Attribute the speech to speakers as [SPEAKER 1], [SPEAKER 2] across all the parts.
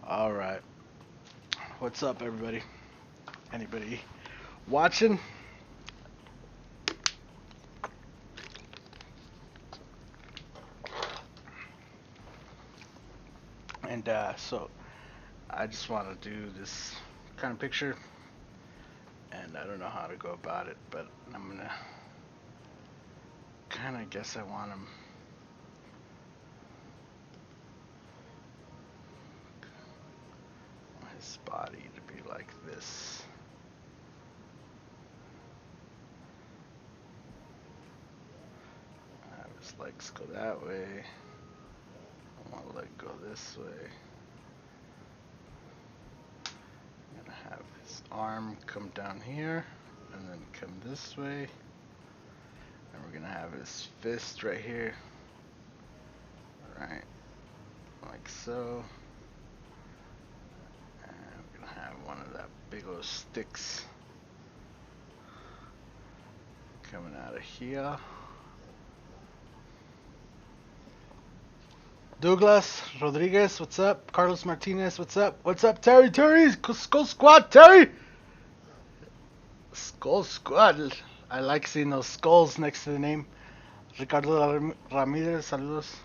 [SPEAKER 1] All right. What's up, everybody? Anybody watching? And so I just want to do this kind of picture, and I don't know how to go about it, but I'm gonna kind of guess I want his body to be like this. Have his legs go that way. I want to leg go this way. I'm gonna have his arm come down here and then come this way. And we're gonna have his fist right here. Right, like so. And we're gonna have one of that big old sticks coming out of here. Douglas Rodriguez, what's up? Carlos Martinez, what's up? What's up, Terry? Terry, Skull Squad, Terry. Skull Squad. I like seeing those skulls next to the name. Ricardo Ramirez, saludos.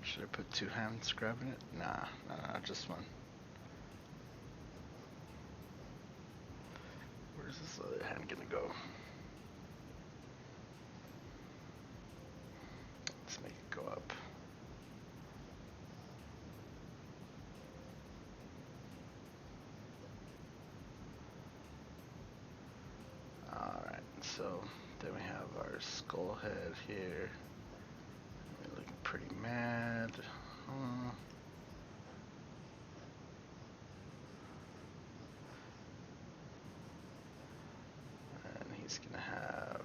[SPEAKER 1] Should I put two hands grabbing it? Nah, just one. Where's this other hand gonna go? Let's make it go up. Alright, so then we have our skull head here. We're looking pretty mad. And he's gonna have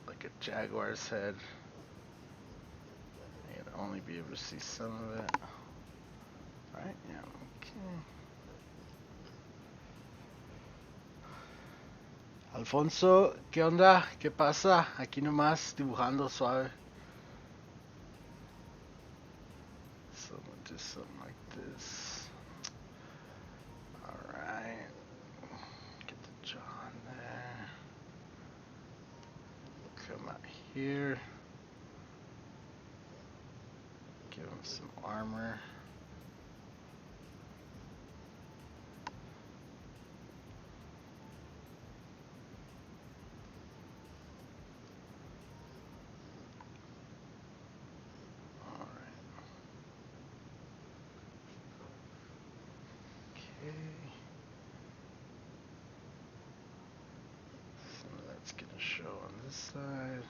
[SPEAKER 1] like a jaguar's head. You'd only be able to see some of it. Right? Yeah, okay. Alfonso, ¿qué onda? ¿Qué pasa? Aquí nomás dibujando suave. So I'm gonna do something like this. Alright. Get the jaw in there. Come out here. Give him some armor. Some of that's gonna show on this side.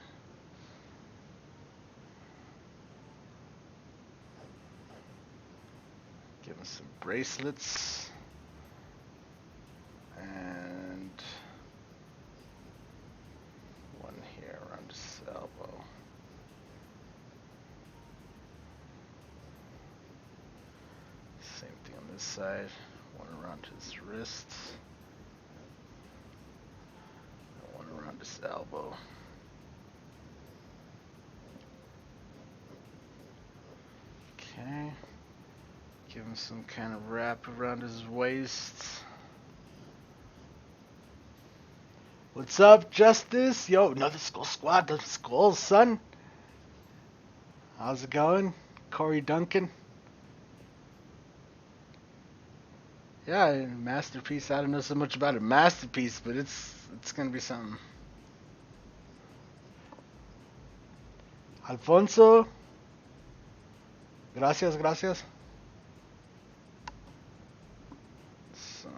[SPEAKER 1] Give him some bracelets. And one here around his elbow. Same thing on this side. One around his wrists. And one around his elbow. Okay. Give him some kind of wrap around his waist. What's up, Justice? Yo, another Skull Squad. The Skulls, son. How's it going? Corey Duncan. Yeah, masterpiece. I don't know so much about a masterpiece, but it's gonna be something. Alfonso. Gracias, gracias. So,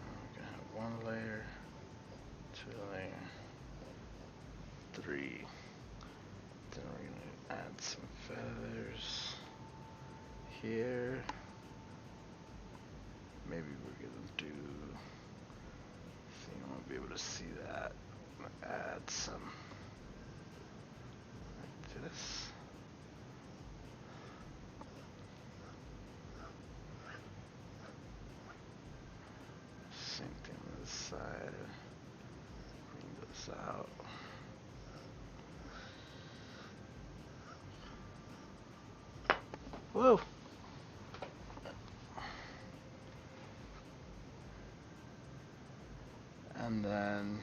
[SPEAKER 1] we're gonna have one layer, two layer, three. Then we're gonna add some feathers here. Maybe we're gonna do. I think I won't be able to see that. Add add some like this. Same thing on this side. Bring this out. Whoa. And then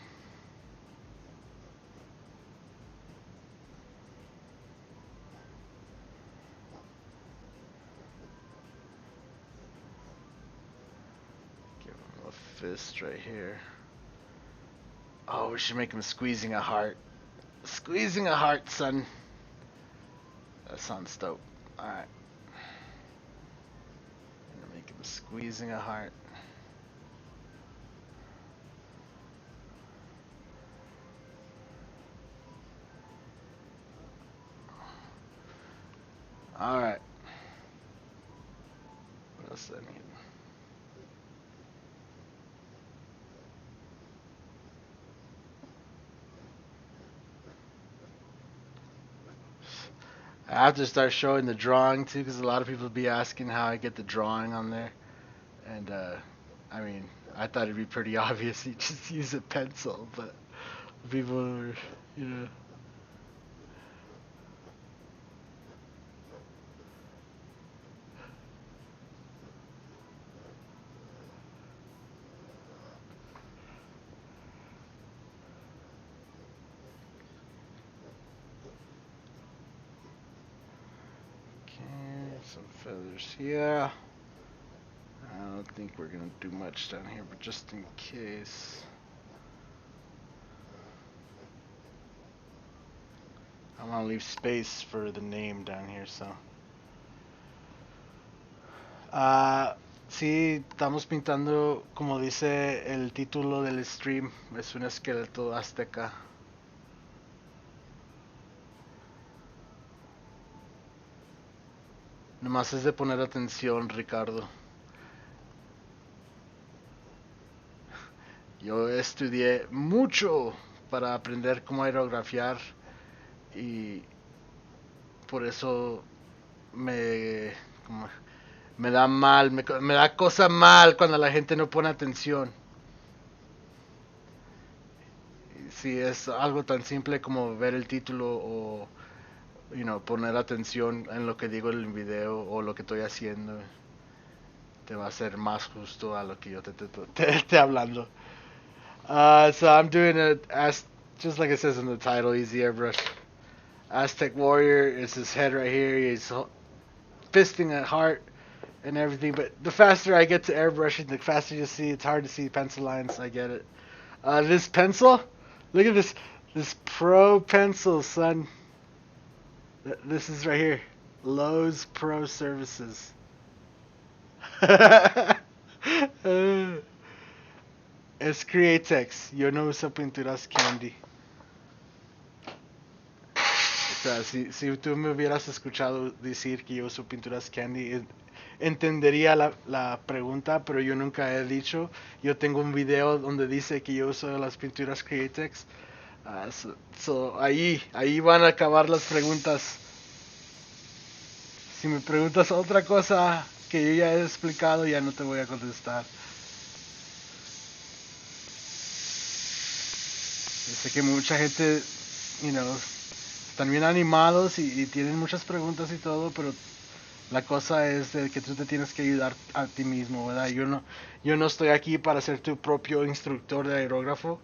[SPEAKER 1] give him a fist right here. Oh, we should make him squeezing a heart. Squeezing a heart, son. That sounds dope. Alright. I'm gonna make him squeezing a heart. Alright. What else do I need? I have to start showing the drawing too, because a lot of people be asking how I get the drawing on there. And I mean, I thought it'd be pretty obvious. You just use a pencil, but people are, you know. Some feathers here. I don't think we're gonna do much down here, but just in case. I want to leave space for the name down here, so. Sí, estamos pintando, como dice el título del stream, es un esqueleto azteca. Nomás es de poner atención, Ricardo. Yo estudié mucho para aprender cómo aerografiar y por eso me da mal, me da cosa mal cuando la gente no pone atención. Si es algo tan simple como ver el título o poner atención en lo que digo en el video o lo que estoy haciendo, te va a ser más justo a lo que yo te esté hablando. So I'm doing just like it says in the title, easy airbrush. Aztec warrior is his head right here. He's fisting a heart and everything. But the faster I get to airbrushing, the faster you see. It's hard to see pencil lines. I get it. This pencil, look at this pro pencil, son. This is right here. Lowe's Pro Services. Es Createx. Yo no uso pinturas Candy. O sea, si tú me hubieras escuchado decir que yo uso pinturas Candy, entendería la pregunta, pero yo nunca he dicho. Yo tengo un video donde dice que yo uso las pinturas Createx. Ahí van a acabar las preguntas. Si me preguntas otra cosa que yo ya he explicado, ya no te voy a contestar. Yo sé que mucha gente, están bien animados y tienen muchas preguntas y todo, pero la cosa es de que tú te tienes que ayudar a ti mismo, ¿verdad? Yo no estoy aquí para ser tu propio instructor de aerógrafo.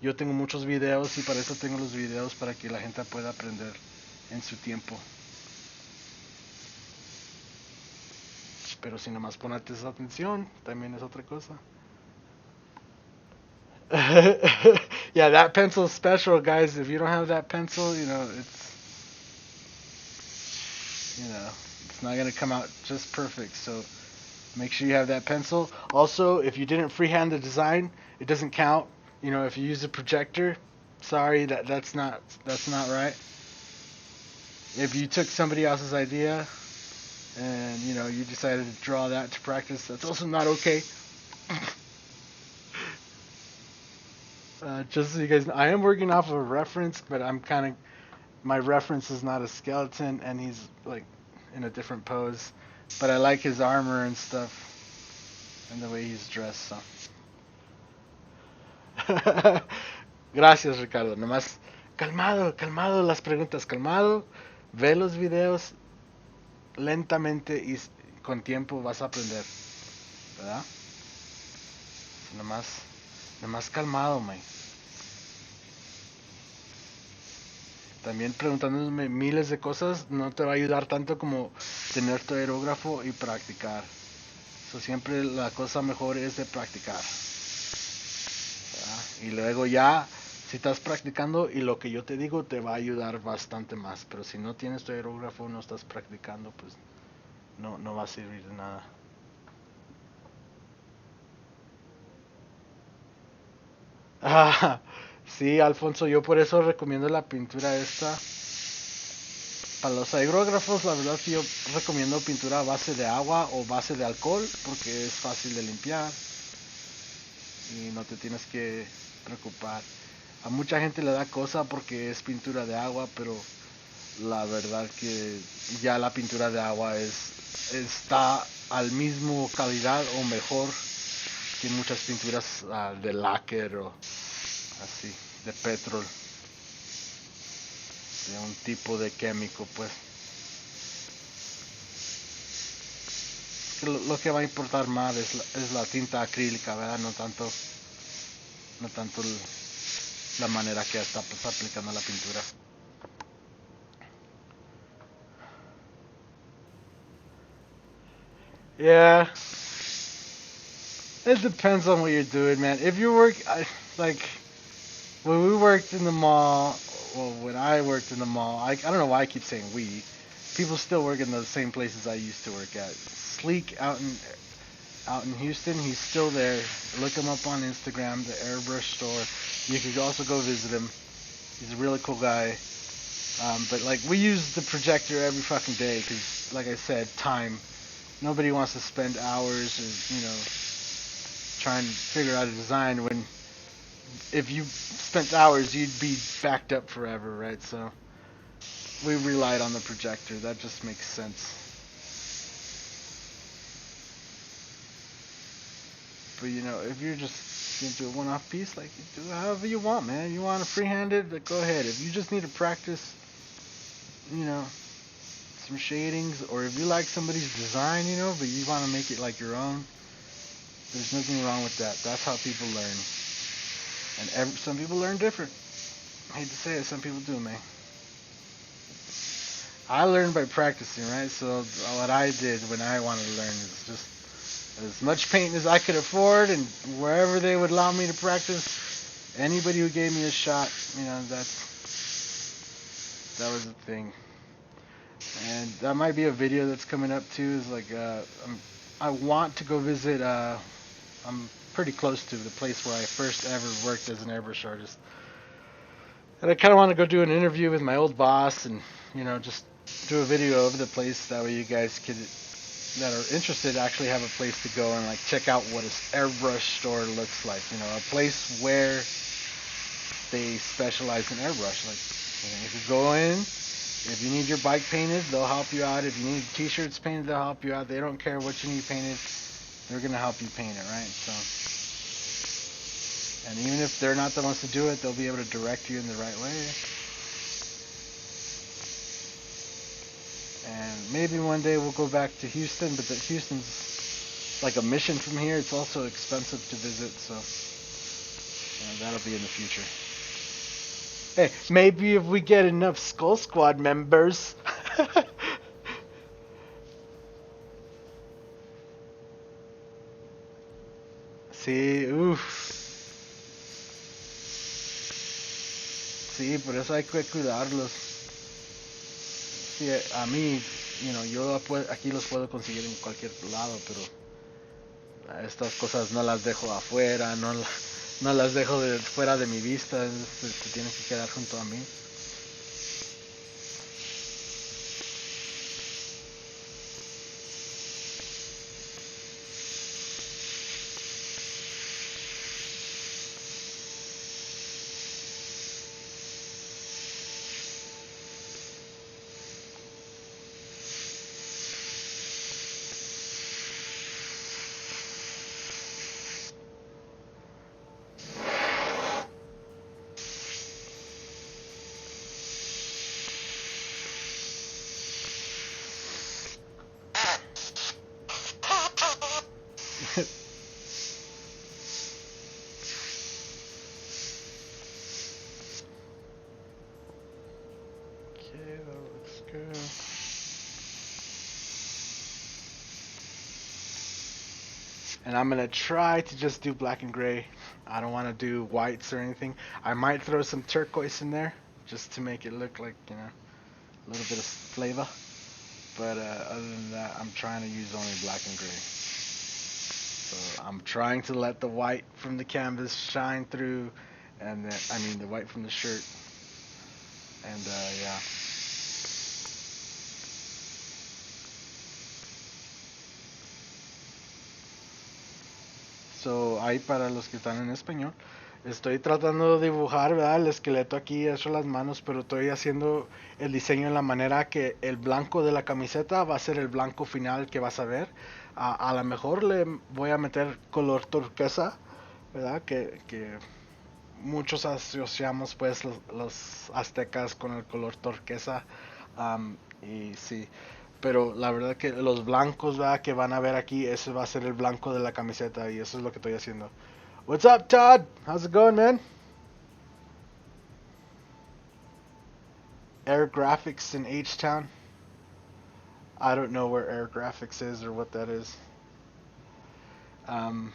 [SPEAKER 1] Yo tengo muchos videos y para eso tengo los videos, para que la gente pueda aprender en su tiempo. Pero si nomás pones atención, también es otra cosa. Yeah, that pencil's special, guys. If you don't have that pencil, it's not gonna come out just perfect. So make sure you have that pencil. Also, if you didn't freehand the design, it doesn't count. If you use a projector, sorry, that's not right. If you took somebody else's idea and you decided to draw that to practice, that's also not okay. Just so you guys know, I am working off of a reference, but my reference is not a skeleton, and he's like in a different pose. But I like his armor and stuff, and the way he's dressed, so. Gracias, Ricardo. Nomás, calmado, calmado las preguntas, calmado. Ve los videos lentamente y con tiempo vas a aprender, ¿verdad? Nomás, nomás calmado, man. También preguntándome miles de cosas no te va a ayudar tanto como tener tu aerógrafo y practicar. So, siempre la cosa mejor es de practicar. ¿Verdad? Y luego ya, si estás practicando y lo que yo te digo te va a ayudar bastante más. Pero si no tienes tu aerógrafo, no estás practicando, pues no va a servir de nada. Ah, sí, Alfonso, yo por eso recomiendo la pintura esta. Para los aerógrafos, la verdad que yo recomiendo pintura a base de agua o base de alcohol, porque es fácil de limpiar y no te tienes que preocupar. A mucha gente le da cosa porque es pintura de agua, pero la verdad que ya la pintura de agua está al mismo calidad o mejor que muchas pinturas de lacquer o así, de petrol, de un tipo de químico, pues. Lo que va a importar más es la tinta acrílica, ¿verdad? No tanto la manera que está pues, aplicando la pintura. Yeah. It depends on what you're doing, man. If you work, like, when we worked in the mall, well, when I worked in the mall, I don't know why I keep saying we. People still work in the same places I used to work at. Sleek out in Houston, he's still there. Look him up on Instagram, the Airbrush store. You could also go visit him. He's a really cool guy. But like we use the projector every fucking day because, like I said, time. Nobody wants to spend hours, trying to figure out a design when if you spent hours, you'd be backed up forever, right? So we relied on the projector. That just makes sense. But if you're just gonna do a one-off piece, like you do however you want, man. You want to freehand it, like, go ahead. If you just need to practice, some shadings, or if you like somebody's design, but you want to make it like your own, there's nothing wrong with that. That's how people learn. And some people learn different. I hate to say it, some people do, man. I learned by practicing, right? So what I did when I wanted to learn is just as much paint as I could afford, and wherever they would allow me to practice, anybody who gave me a shot, that was the thing. And that might be a video that's coming up too. Is like I want to go visit. I'm pretty close to the place where I first ever worked as an airbrush artist, and I kind of want to go do an interview with my old boss, and just do a video of the place. That way, you guys that are interested actually have a place to go and like check out what an airbrush store looks like. A place where they specialize in airbrush. Like, you could go in. If you need your bike painted, they'll help you out. If you need t-shirts painted, they'll help you out. They don't care what you need painted. They're going to help you paint it, right? So, and even if they're not the ones to do it, they'll be able to direct you in the right way. And maybe one day we'll go back to Houston, but Houston's like a mission from here. It's also expensive to visit, so that'll be in the future. Hey, maybe if we get enough Skull Squad members. Sí, Sí, por eso hay que cuidarlos. Sí, a mí, yo aquí los puedo conseguir en cualquier lado, pero estas cosas no las dejo afuera, no las dejo fuera de mi vista, se tienen que quedar junto a mí. And I'm gonna try to just do black and gray. I don't want to do whites or anything. I might throw some turquoise in there just to make it look like, a little bit of flavor. But other than that, I'm trying to use only black and gray. So I'm trying to let the white from the canvas shine through, and the white from the shirt. And yeah. So, ahí para los que están en español, estoy tratando de dibujar, ¿verdad? El esqueleto aquí, he hecho las manos, pero estoy haciendo el diseño en la manera que el blanco de la camiseta va a ser el blanco final que vas a ver. A lo mejor le voy a meter color turquesa, ¿verdad? Que muchos asociamos pues los aztecas con el color turquesa. Y sí, pero la verdad que los blancos, ¿verdad? Que van a ver aquí, ese va a ser el blanco de la camiseta y eso es lo que estoy haciendo. What's up, Todd? How's it going, man? Air Graphics in H-Town. I don't know where Air Graphics is or what that is. Um,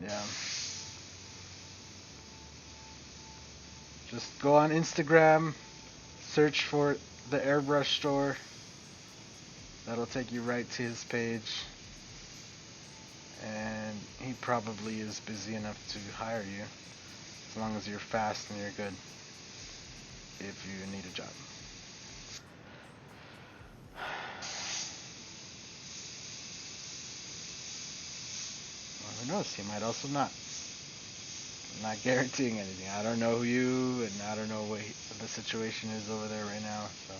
[SPEAKER 1] yeah. Just go on Instagram, search for the Airbrush store. That'll take you right to his page. And he probably is busy enough to hire you, as long as you're fast and you're good, if you need a job. Well, who knows? He might also not. I'm not guaranteeing anything. I don't know you, and I don't know what the situation is over there right now. So,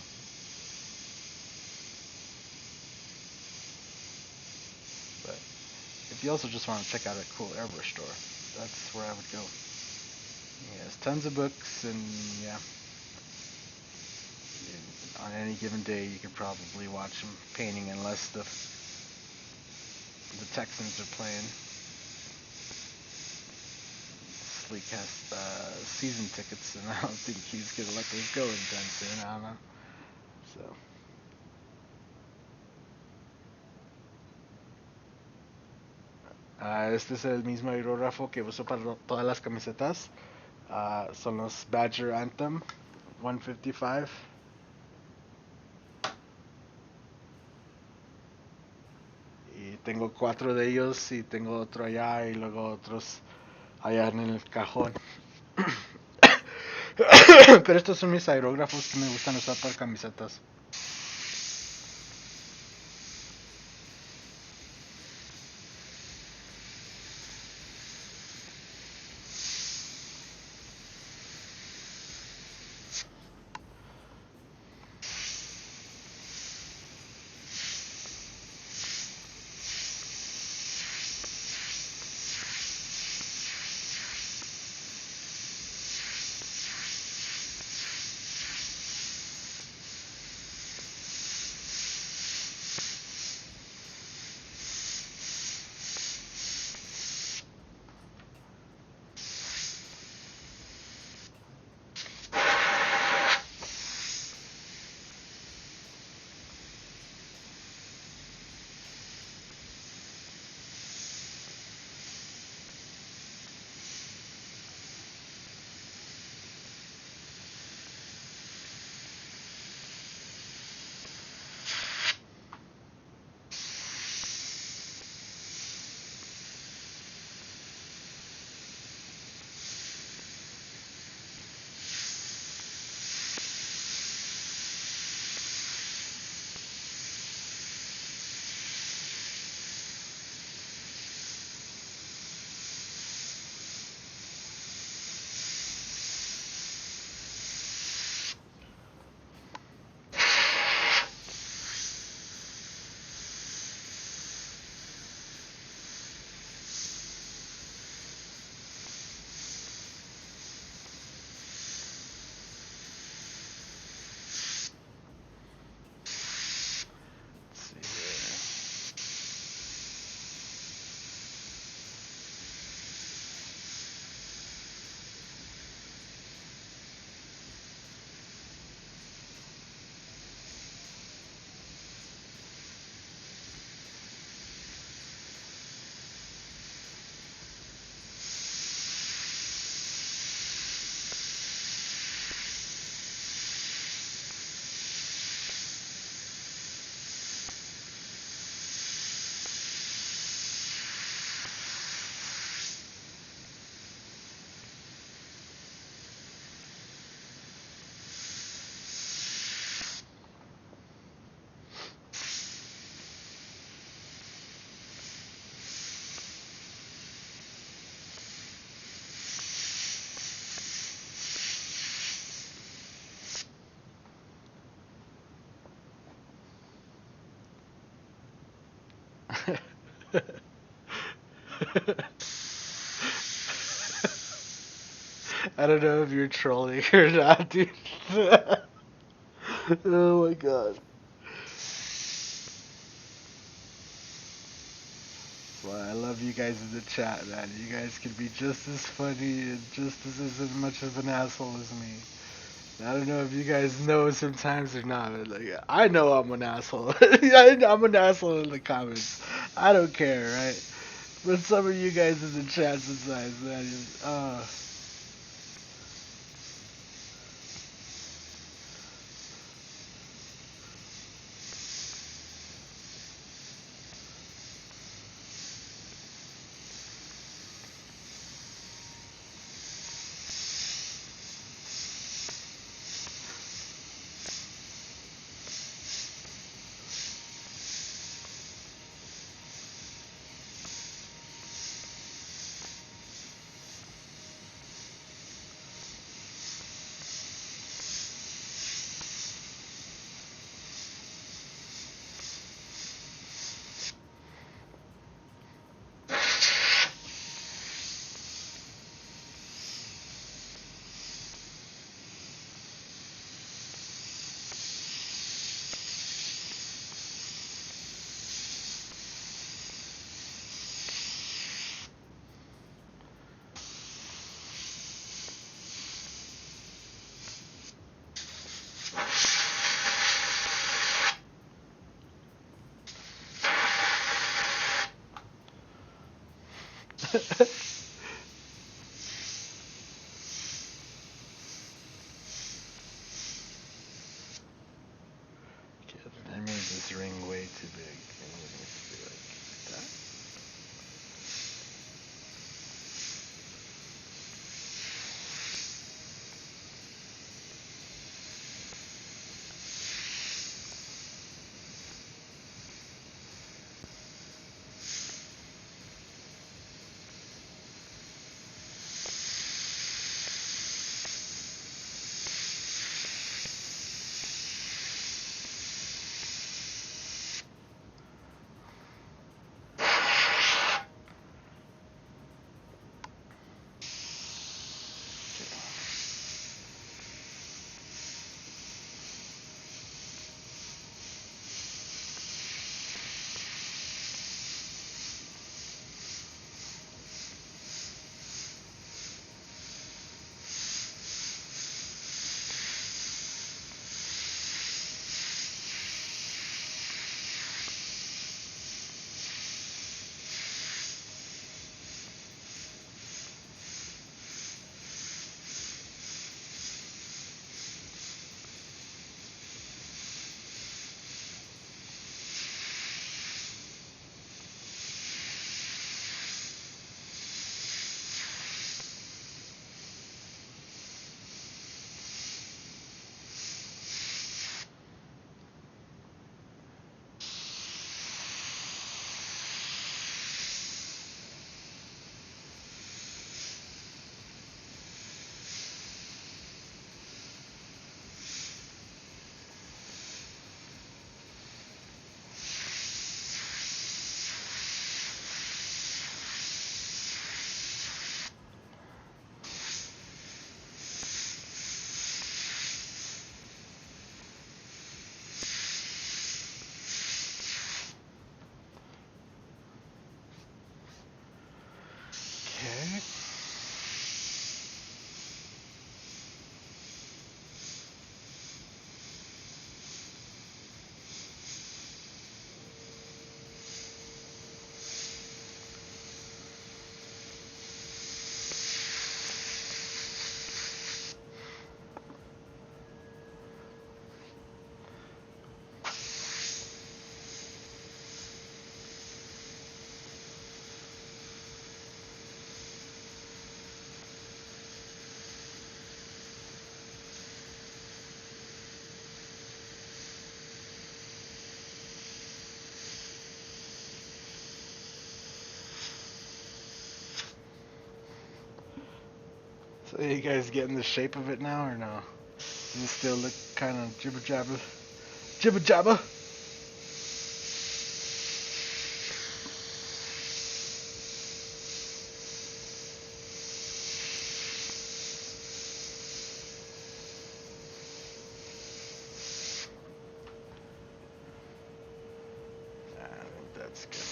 [SPEAKER 1] but if you also just want to check out a cool airbrush store, that's where I would go. He has tons of books, and yeah, on any given day you could probably watch him painting unless the Texans are playing. Sleek has season tickets, and I don't think he's gonna let those go anytime soon. I don't know. So. Este es el mismo aerógrafo que uso para todas las camisetas. Son los Badger Anthem 155. Y tengo 4 de ellos y tengo otro allá y luego otros allá en el cajón. Pero estos son mis aerógrafos que me gustan usar para camisetas. I don't know if you're trolling or not, dude. Oh my god. Well, I love you guys in the chat, man. You guys can be just as funny and just as much of an asshole as me. I don't know if you guys know sometimes or not, but like, I know I'm an asshole. I'm an asshole in the comments. I don't care, right? But some of you guys in the chat sometimes, man, I made this ring way too big. It needs to be like that. Okay. So you guys getting the shape of it now or no? Does it still look kind of jibber jabber? Jibber jabber? That's good.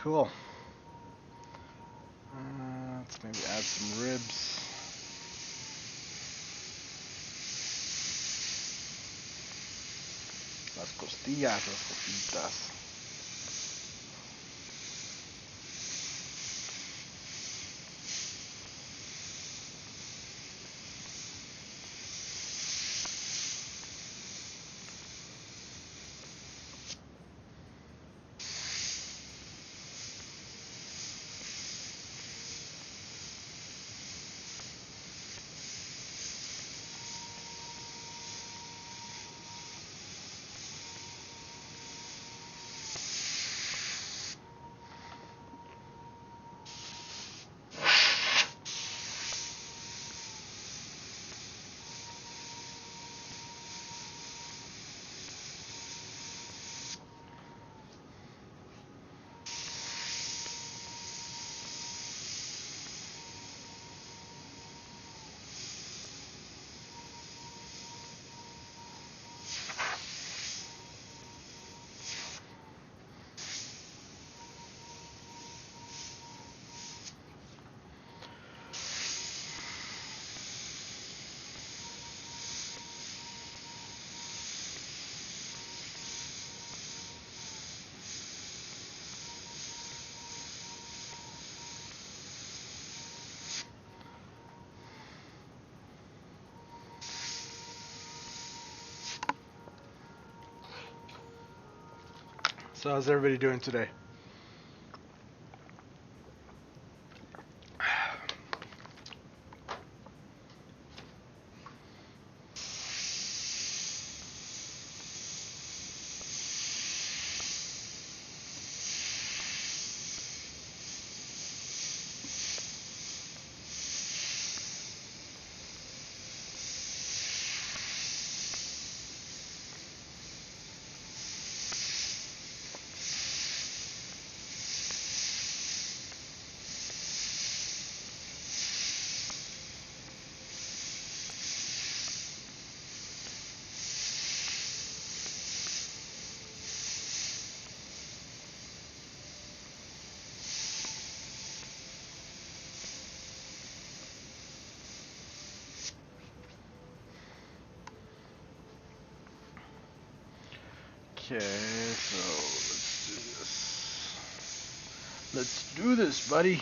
[SPEAKER 1] Cool. Let's maybe add some ribs. Las costillas, las cositas. So how's everybody doing today? Okay, so let's do this, buddy.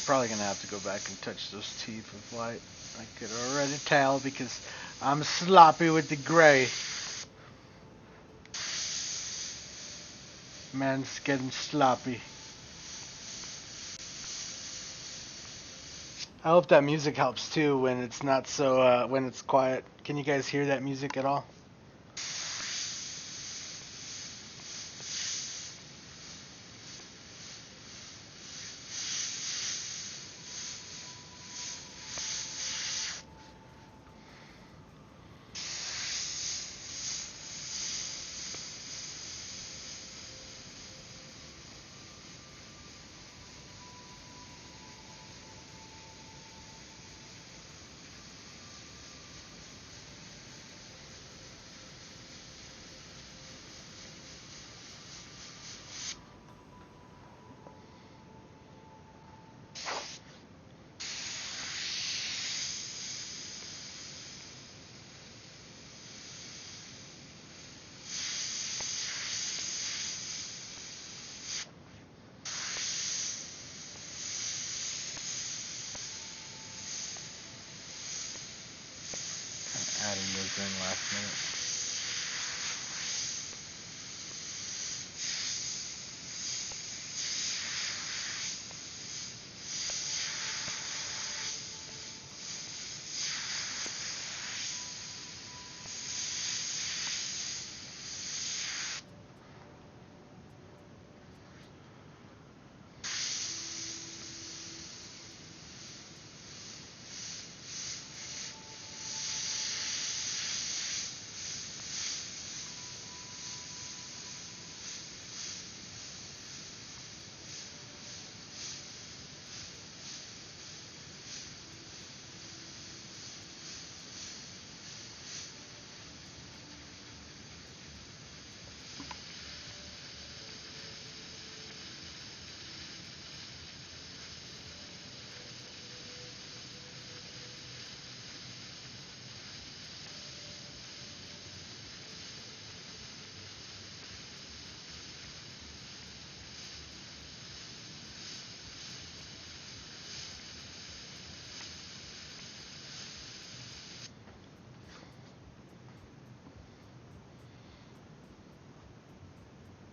[SPEAKER 1] probably gonna have to go back and touch those teeth with white. I could already tell because I'm sloppy with the gray. Man's getting sloppy. I hope that music helps too when it's not so, when it's quiet. Can you guys hear that music at all? Adding those in last minute.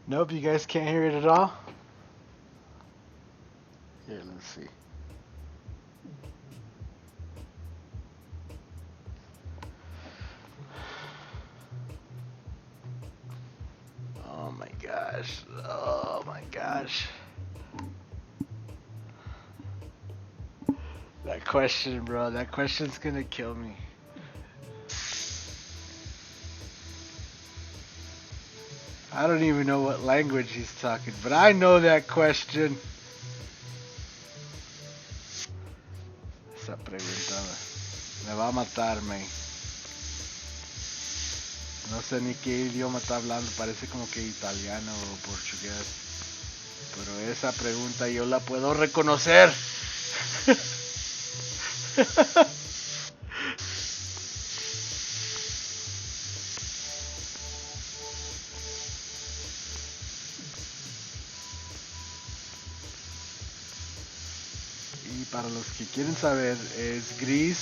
[SPEAKER 1] Nope, you guys can't hear it at all? Here, let's see. Oh my gosh. Oh my gosh. That question, bro. That question's gonna kill me. I don't even know what language he's talking, but I know that question. Esa pregunta me va a matar, man. No sé ni qué idioma está hablando, parece como que italiano o portugués. Pero esa pregunta yo la puedo reconocer. Y para los que quieren saber, es gris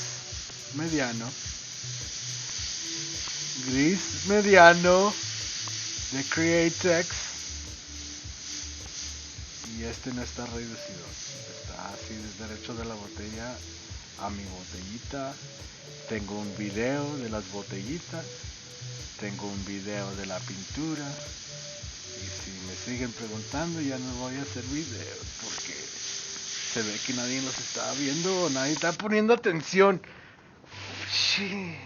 [SPEAKER 1] mediano. Gris mediano de Createx. Y este no está reducido. Está así desde derecho de la botella a mi botellita. Tengo un video de las botellitas. Tengo un video de la pintura. Y si me siguen preguntando, ya no voy a hacer videos porque se ve que nadie los está viendo o nadie está poniendo atención. Shit.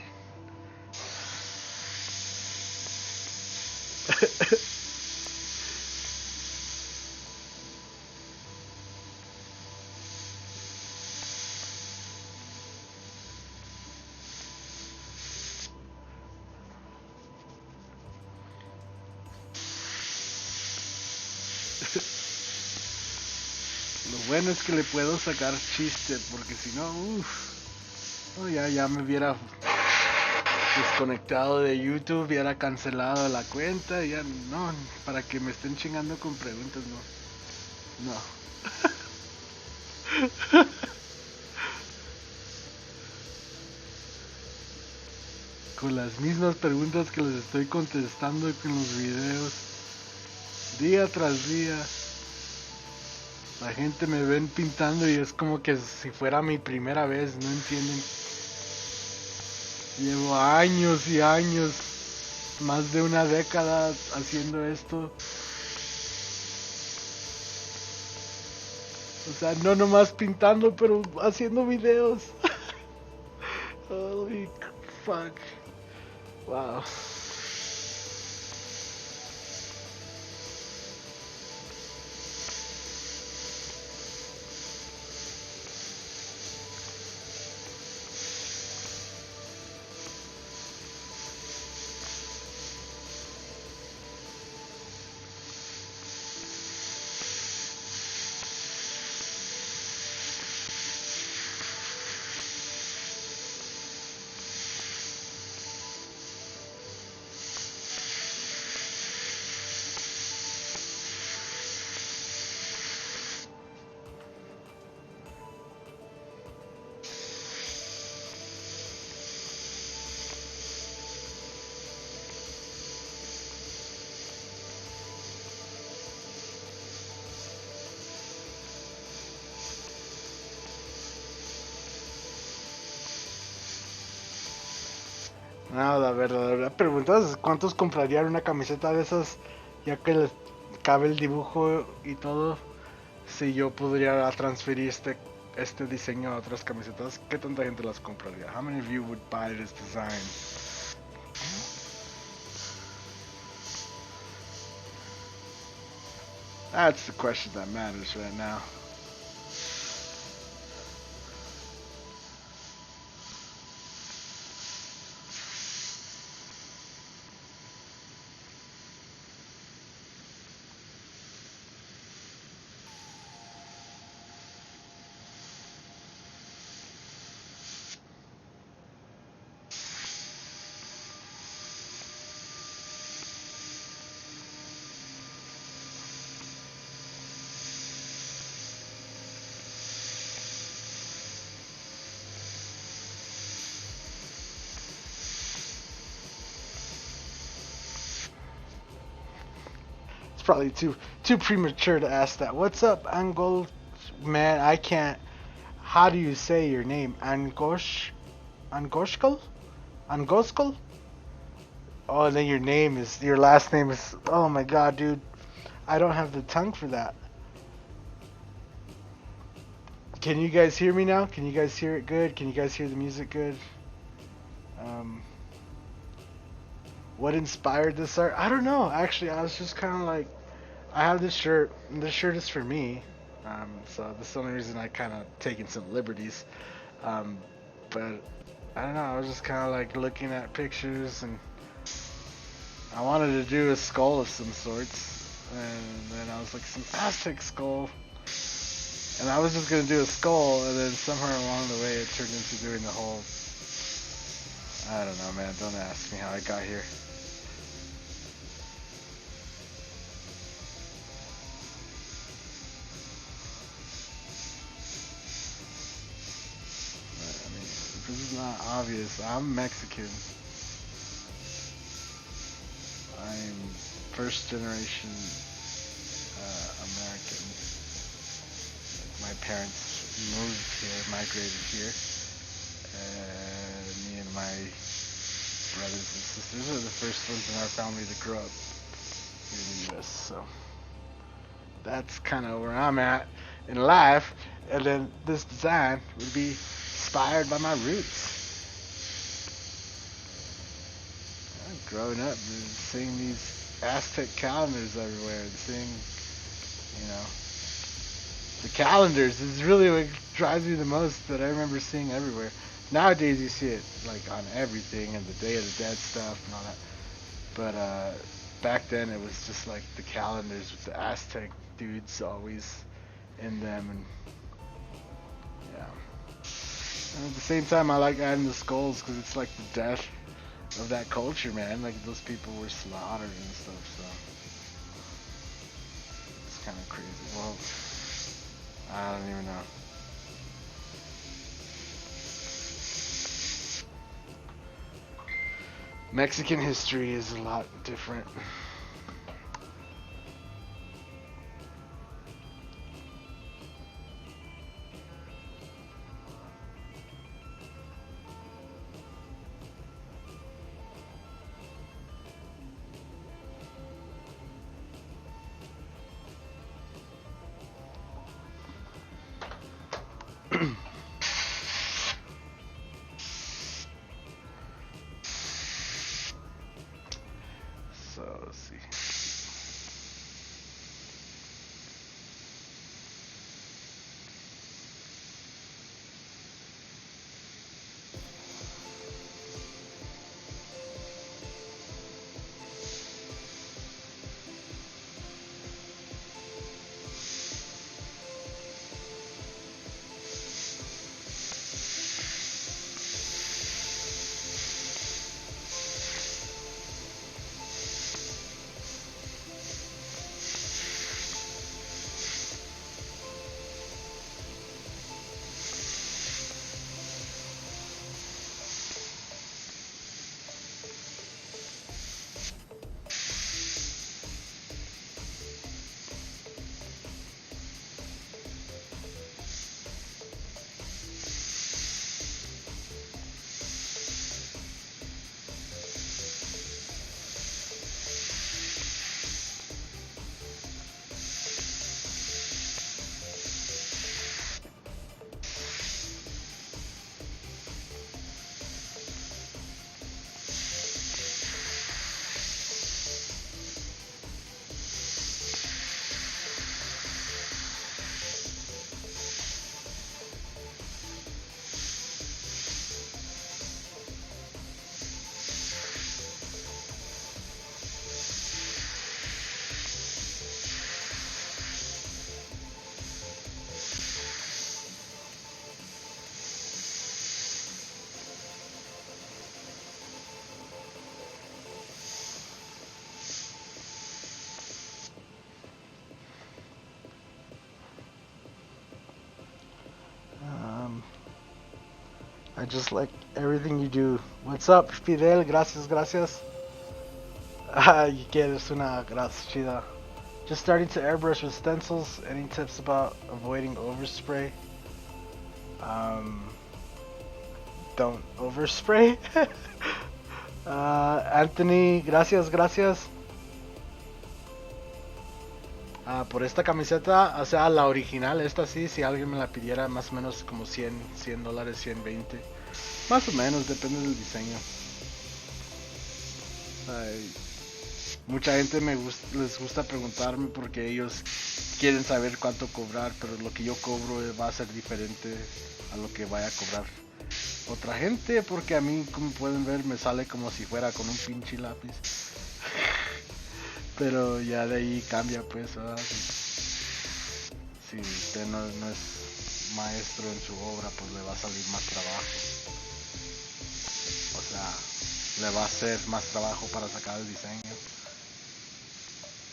[SPEAKER 1] Lo bueno es que le puedo sacar chiste, porque si no, no, ya me hubiera desconectado de YouTube, hubiera cancelado la cuenta, ya no, para que me estén chingando con preguntas, no. Con las mismas preguntas que les estoy contestando con los videos. Día tras día. La gente me ven pintando y es como que si fuera mi primera vez, no entienden. Llevo años y años, más de una década haciendo esto. O sea, no nomás pintando, pero haciendo videos. Holy fuck. Wow. No, la verdadera pregunta es ¿cuántos comprarían una camiseta de esas ya que les cabe el dibujo y todo? Si yo podría transferir este diseño a otras camisetas, ¿qué tanta gente las compraría? How many of you would buy this design? That's the question that matters right now. Probably too premature to ask that. What's up, Angol? Man, I can't. How do you say your name? Angoshkal? Angoskal? Oh, and then your last name is. Oh my god, dude. I don't have the tongue for that. Can you guys hear me now? Can you guys hear it good? Can you guys hear the music good? What inspired this art? I don't know. Actually, I was just kind of like, I have this shirt, and this shirt is for me. So that's the only reason I kind of taken some liberties. But I don't know. I was just kind of like looking at pictures, and I wanted to do a skull of some sorts, and then I was like, some Aztec skull. And I was just gonna do a skull, and then somewhere along the way, it turned into doing the whole. I don't know, man. Don't ask me how I got here. This is not obvious. I'm Mexican. I'm first generation American. My parents moved here, migrated here. Me and my brothers and sisters are the first ones in our family to grow up here in the US. So that's kind of where I'm at in life. And then this design would be inspired by my roots. Growing up, seeing these Aztec calendars everywhere, and seeing, the calendars is really what drives me the most. That I remember seeing everywhere. Nowadays, you see it like on everything and the Day of the Dead stuff and all that. But back then, it was just like the calendars with the Aztec dudes always in them, and yeah. And at the same time, I like adding the skulls because it's like the death of that culture, man. Like those people were slaughtered and stuff, so it's kind of crazy. Well, I don't even know. Mexican history is a lot different. So let's see. I just like everything you do. What's up, Fidel? Gracias, gracias. You get es una gracias chida. Just starting to airbrush with stencils. Any tips about avoiding overspray? Don't overspray. Anthony, gracias, gracias. Por esta camiseta, o sea, la original, esta sí, si alguien me la pidiera, más o menos como $100, $100, 120. Más o menos, depende del diseño. Mucha gente les gusta preguntarme porque ellos quieren saber cuánto cobrar, pero lo que yo cobro va a ser diferente a lo que vaya a cobrar otra gente, porque a mí, como pueden ver, me sale como si fuera con un pinche lápiz. Pero ya de ahí cambia, pues, ¿verdad? Si usted no es maestro en su obra, pues le va a salir más trabajo. O sea, le va a hacer más trabajo para sacar el diseño.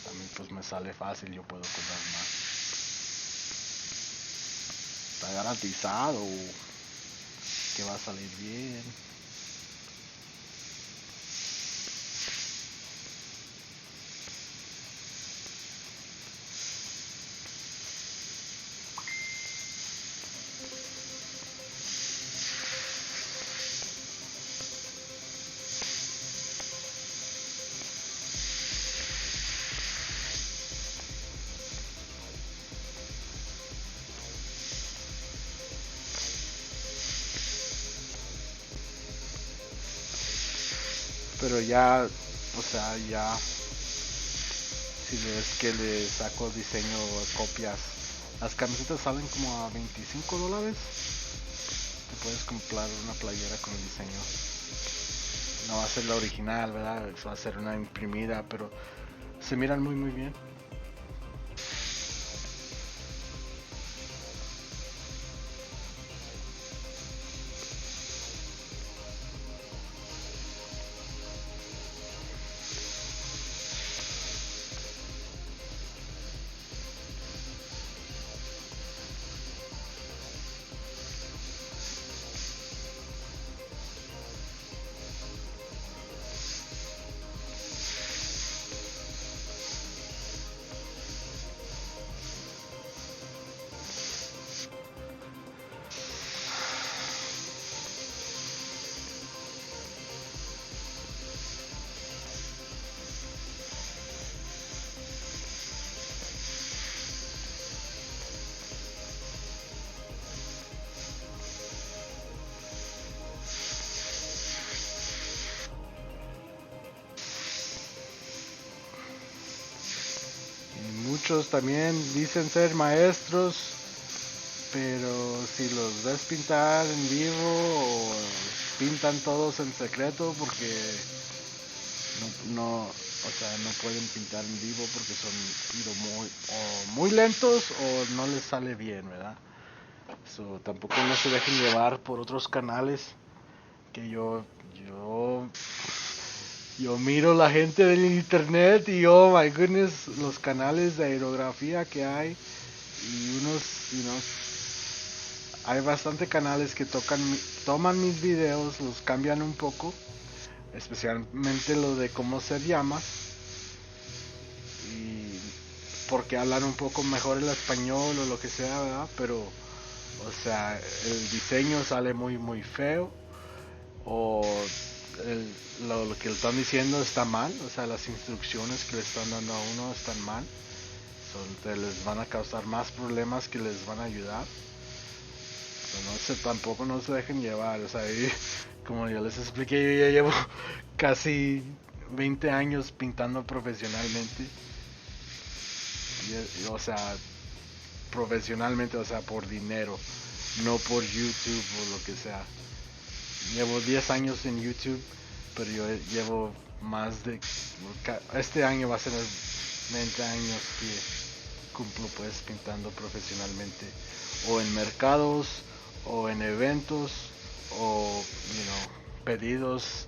[SPEAKER 1] A mí pues me sale fácil, yo puedo cobrar más. Está garantizado que va a salir bien. Pero ya, o sea, ya, si ves que le saco diseño copias, las camisetas salen como a $25. Te puedes comprar una playera con el diseño. No va a ser la original, ¿verdad? Va a ser una imprimida, pero se miran muy muy bien. muchos también dicen ser maestros, pero si los ves pintar en vivo o pintan todos en secreto porque o sea, no pueden pintar en vivo porque son muy lentos o no les sale bien, ¿verdad? So, tampoco no se dejen llevar por otros canales que yo miro la gente del internet y oh my goodness, los canales de aerografía que hay y hay bastante canales que toman mis videos, los cambian un poco, especialmente lo de cómo hacer llamas, y porque hablan un poco mejor el español o lo que sea, ¿verdad? Pero, o sea, el diseño sale muy feo, o lo que le están diciendo está mal, o sea, las instrucciones que le están dando a uno están mal, les van a causar más problemas que les van a ayudar. Tampoco no se dejen llevar, o sea, como yo les expliqué, yo ya llevo casi 20 años pintando profesionalmente, o sea, profesionalmente, o sea, por dinero, no por YouTube o lo que sea. Llevo 10 años en YouTube, pero yo llevo este año va a ser 20 años que cumplo pues pintando profesionalmente, o en mercados, o en eventos, o pedidos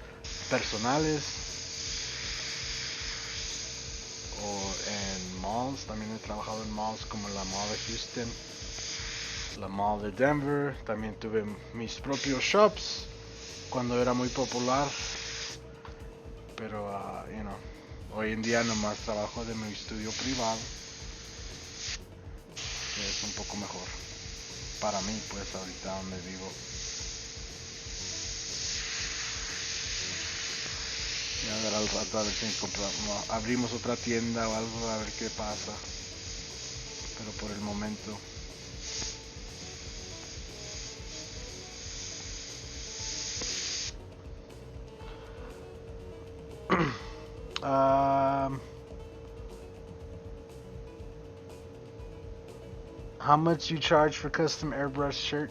[SPEAKER 1] personales, o en malls. También he trabajado en malls como la mall de Houston, la mall de Denver. También tuve mis propios shops cuando era muy popular, pero hoy en día nomás trabajo de mi estudio privado, que es un poco mejor para mí, pues, ahorita donde vivo. Y a ver al rato a ver si abrimos otra tienda o algo, a ver qué pasa, pero por el momento how much you charge for custom airbrush shirt?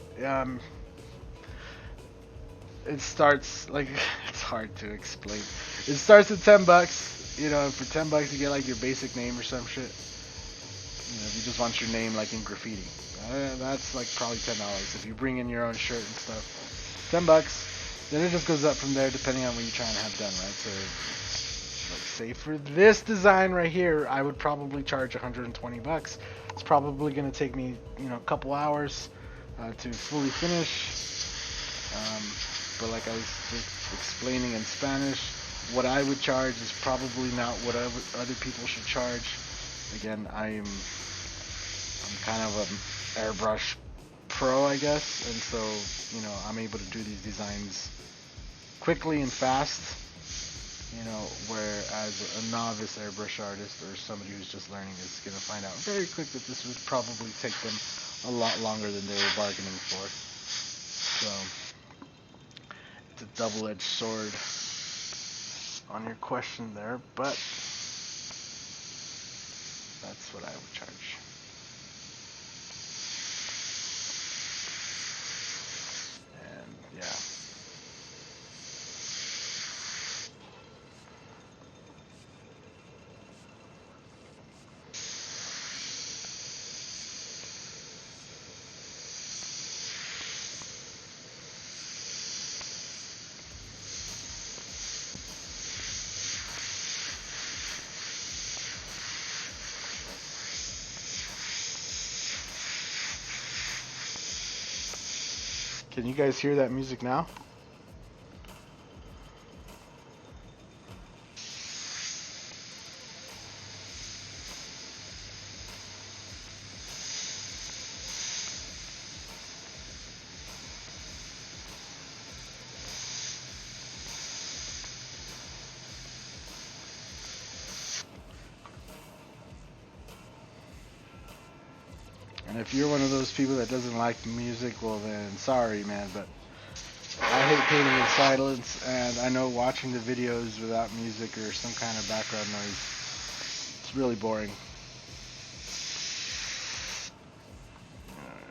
[SPEAKER 1] It starts like it's hard to explain. It starts at $10. For $10 you get like your basic name or some shit. If you just want your name like in graffiti, that's like probably $10. If you bring in your own shirt and stuff, $10. Then it just goes up from there depending on what you're trying to have done, right? So, like, say for this design right here, I would probably charge $120. It's probably going to take me, a couple hours to fully finish. But like I was just explaining in Spanish, what I would charge is probably not what other people should charge. Again, I'm kind of an airbrush pro, I guess, and so I'm able to do these designs quickly and fast. Whereas a novice airbrush artist or somebody who's just learning is going to find out very quick that this would probably take them a lot longer than they were bargaining for. So it's a double-edged sword on your question there, but that's what I would charge. And yeah. Can you guys hear that music now? And if you're one of those people that doesn't like music, well then, sorry man, but I hate painting in silence, and I know watching the videos without music or some kind of background noise, it's really boring.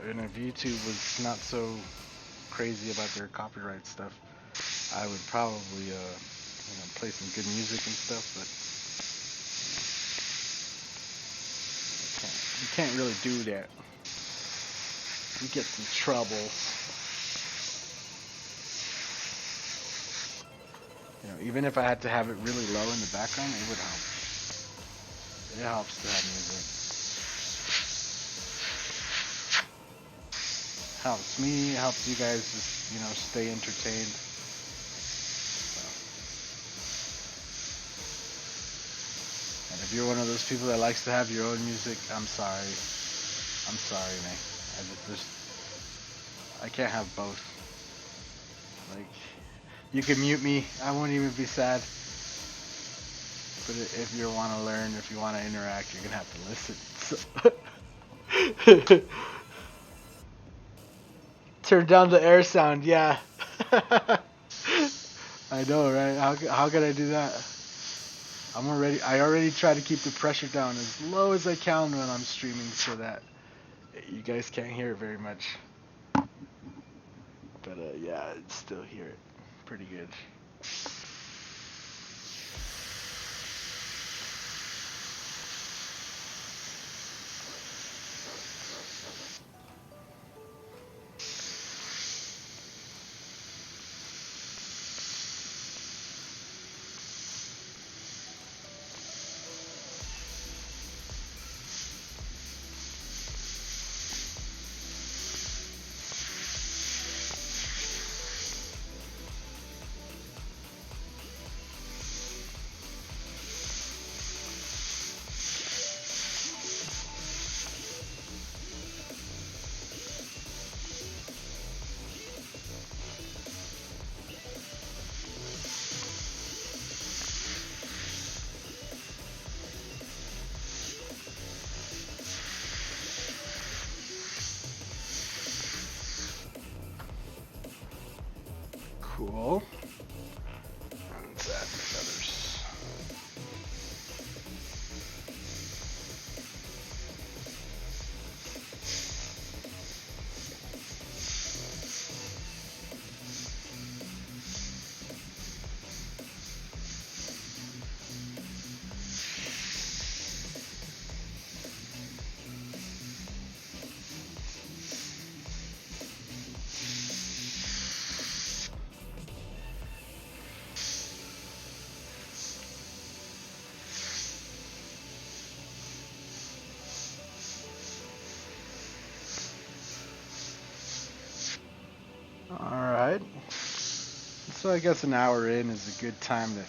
[SPEAKER 1] and if YouTube was not so crazy about their copyright stuff, I would probably play some good music and stuff, but you can't really do that. You get some trouble. Even if I had to have it really low in the background, it would help. It helps to have music. Helps me, helps you guys just, stay entertained. So. And if you're one of those people that likes to have your own music, I'm sorry. I'm sorry, man. I can't have both. Like, you can mute me, I won't even be sad. But if you want to learn, if you want to interact, you're gonna have to listen. So. Turn down the air sound, yeah. I know, right? How can I do that? I already try to keep the pressure down as low as I can when I'm streaming so that you guys can't hear it very much. But yeah, I'd still hear it pretty good. Cool. Let's add the feathers. Alright, so I guess an hour in is a good time to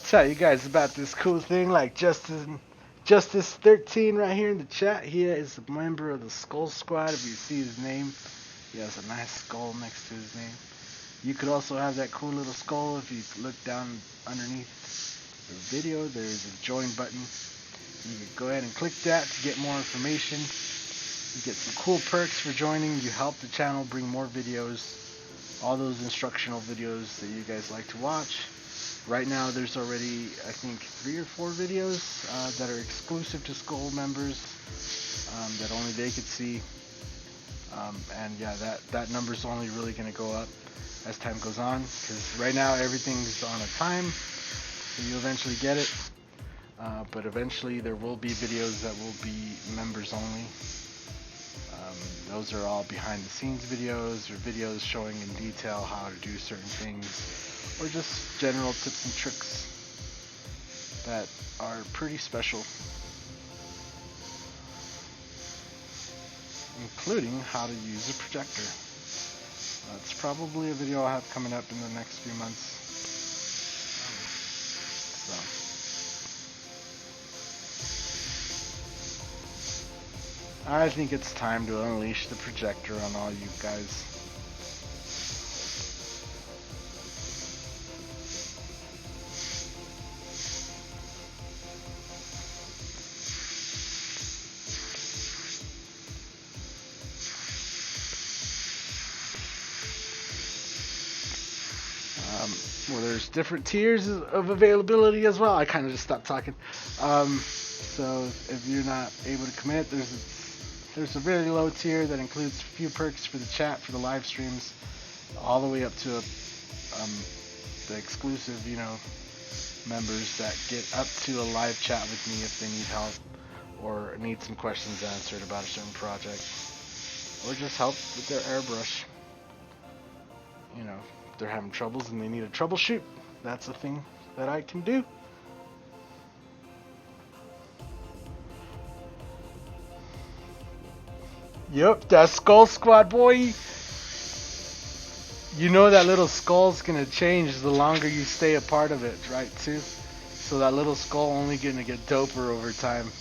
[SPEAKER 1] tell you guys about this cool thing. Like Justice13 right here in the chat, he is a member of the Skull Squad. If you see his name, he has a nice skull next to his name. You could also have that cool little skull if you look down underneath the video. There's a join button. You can go ahead and click that to get more information. You get some cool perks for joining. You help the channel bring more videos. All those instructional videos that you guys like to watch. Right now there's already, I think, 3 or 4 videos that are exclusive to Skull members that only they could see. And yeah, that number's only really going to go up as time goes on, because right now everything's on a time, so you eventually get it. But eventually there will be videos that will be members only. Those are all behind the scenes videos, or videos showing in detail how to do certain things, or just general tips and tricks that are pretty special, including how to use a projector. That's probably a video I'll have coming up in the next few months. I think it's time to unleash the projector on all you guys. Well, there's different tiers of availability as well. I kind of just stopped talking. So if you're not able to commit, there's a There's a really low tier that includes a few perks for the chat, for the live streams, all the way up to the exclusive, members that get up to a live chat with me if they need help or need some questions answered about a certain project, or just help with their airbrush. If they're having troubles and they need a troubleshoot, that's a thing that I can do. Yep, that skull squad, boy. That little skull's gonna change the longer you stay a part of it, right, too? So that little skull only gonna get doper over time.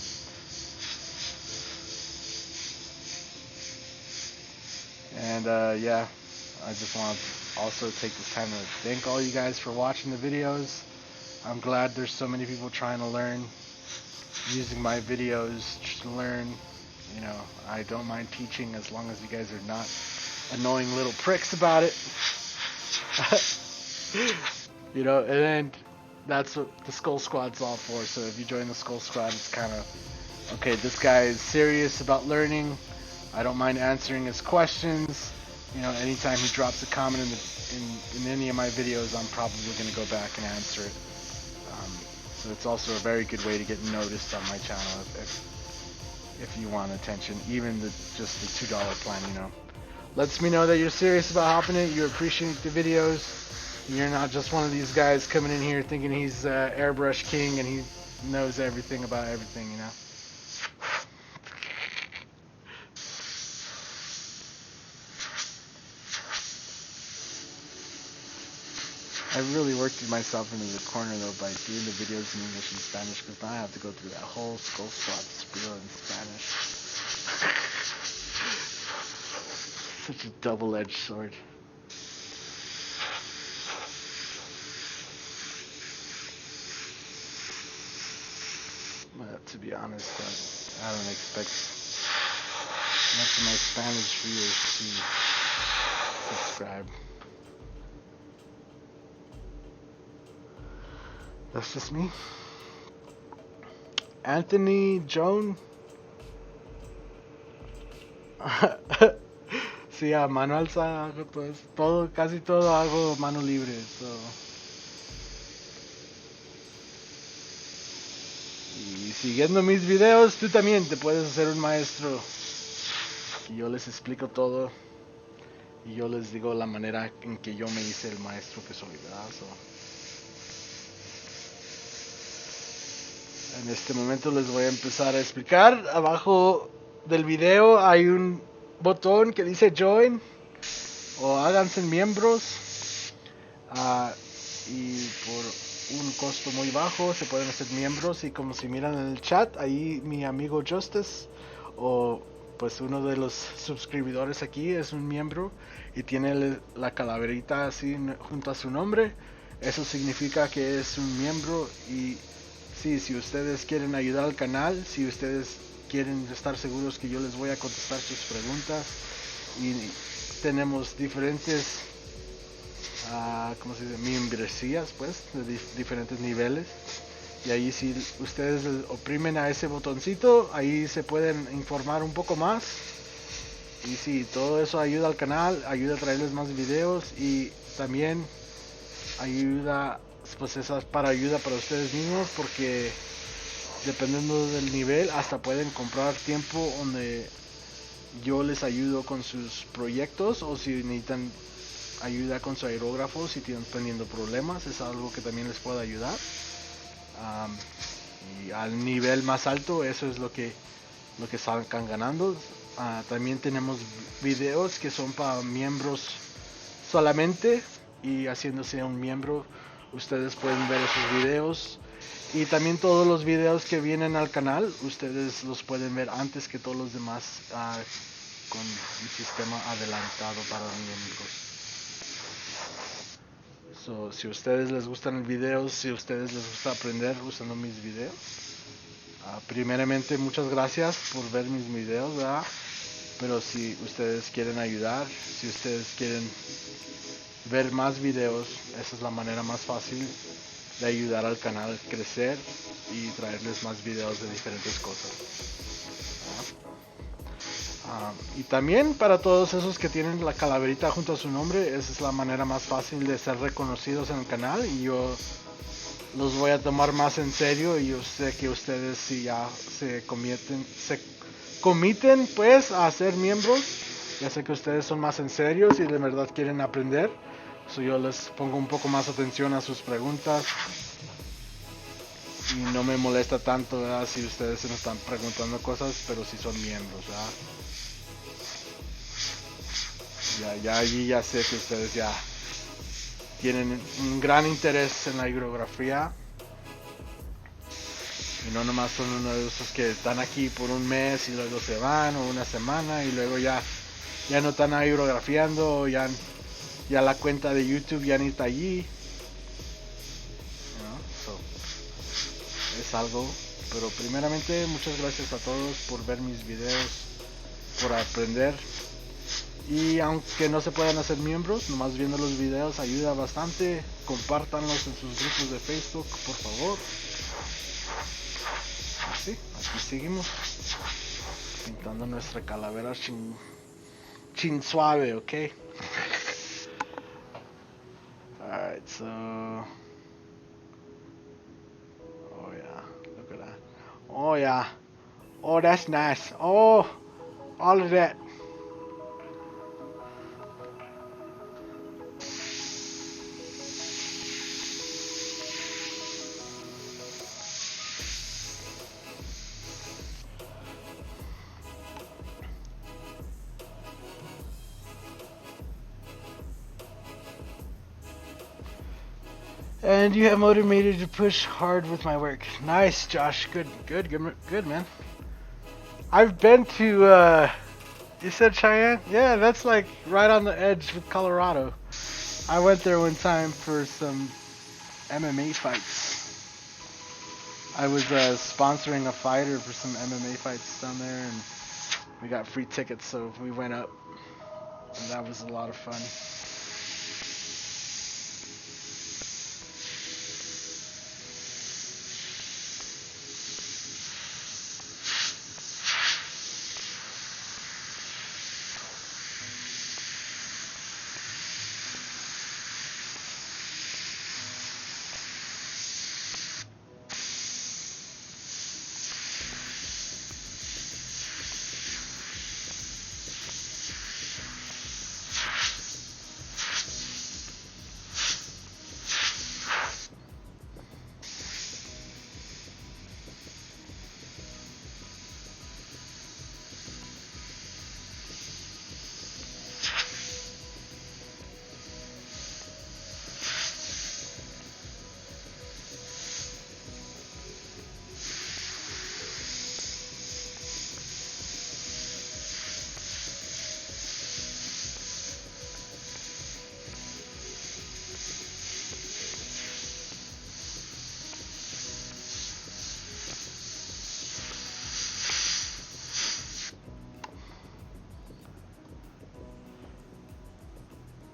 [SPEAKER 1] And yeah, I just want to also take this time to thank all you guys for watching the videos. I'm glad there's so many people trying to learn, using my videos to learn. I don't mind teaching as long as you guys are not annoying little pricks about it. And that's what the Skull Squad's all for. So if you join the Skull Squad, it's kind of, okay, this guy is serious about learning. I don't mind answering his questions. Anytime he drops a comment in any of my videos, I'm probably going to go back and answer it. So it's also a very good way to get noticed on my channel if you want attention, even just the $2 plan, Lets me know that you're serious about helping it, you appreciate the videos, and you're not just one of these guys coming in here thinking he's Airbrush King and he knows everything about everything, I really worked myself into the corner though by doing the videos in English and Spanish, because now I have to go through that whole Skull Squad spiel in Spanish. Such a double-edged sword. But to be honest, I don't expect much of my Spanish viewers to subscribe. That's just me. Anthony Joan. Sí, a mano alzada hago todo, casi todo hago mano libre. So. Y siguiendo mis videos, tú también te puedes hacer un maestro. Y yo les explico todo. Y yo les digo la manera en que yo me hice el maestro que soy, ¿verdad? So. En este momento les voy a empezar a explicar. Abajo del video hay un botón que dice Join o háganse miembros. Y por un costo muy bajo se pueden hacer miembros. Y como si miran en el chat, ahí mi amigo Justice, o pues uno de los suscriptores aquí, es un miembro y tiene la calaverita así junto a su nombre. Eso significa que es un miembro. Y sí, si ustedes quieren ayudar al canal, si ustedes quieren estar seguros que yo les voy a contestar sus preguntas, y tenemos diferentes ¿cómo se dice? Membresías, pues, de diferentes niveles, y ahí si ustedes oprimen a ese botoncito, ahí se pueden informar un poco más. Y sí, todo eso ayuda al canal, ayuda a traerles más videos, y también ayuda, pues esa es ayuda para ustedes mismos, porque dependiendo del nivel hasta pueden comprar tiempo donde yo les ayudo con sus proyectos, o si necesitan ayuda con su aerógrafo, si tienen teniendo problemas, es algo que también les puede ayudar. Y al nivel más alto, eso es lo que sacan ganando. También tenemos videos que son para miembros solamente, y haciéndose un miembro ustedes pueden ver esos videos, y también todos los videos que vienen al canal ustedes los pueden ver antes que todos los demás, con un sistema adelantado para miembros. So, si a ustedes les gustan el video, si a ustedes les gusta aprender usando mis videos, primeramente muchas gracias por ver mis videos, ¿verdad? Pero si ustedes quieren ayudar, si ustedes quieren ver más videos, esa es la manera más fácil de ayudar al canal a crecer y traerles más videos de diferentes cosas. Y también para todos esos que tienen la calaverita junto a su nombre, esa es la manera más fácil de ser reconocidos en el canal, y yo los voy a tomar más en serio, y yo sé que ustedes si ya se comiten pues a ser miembros, ya sé que ustedes son más en serio y de verdad quieren aprender, so yo les pongo un poco más atención a sus preguntas y no me molesta tanto, ¿verdad? Si ustedes se me están preguntando cosas, pero si son miembros, ¿verdad? Ya allí ya sé que ustedes ya tienen un gran interés en la hidrografía y no nomás son uno de esos que están aquí por un mes y luego se van, o una semana y luego ya no están hidrografiando, ya la cuenta de YouTube ya ni está allí, so, es algo. Pero primeramente muchas gracias a todos por ver mis videos, por aprender. Y aunque no se puedan hacer miembros, nomás viendo los videos ayuda bastante. Compártanlos en sus grupos de Facebook, por favor. Así, aquí seguimos pintando nuestra calavera chin suave, ¿ok? Alright, so... Oh yeah, look at that. Oh yeah. Oh, that's nice. Oh, all of that. And you have motivated me to push hard with my work. Nice, Josh. Good, man. I've been to, you said Cheyenne? Yeah, that's like right on the edge with Colorado. I went there one time for some MMA fights. I was sponsoring a fighter for some MMA fights down there, and we got free tickets, so we went up. And that was a lot of fun.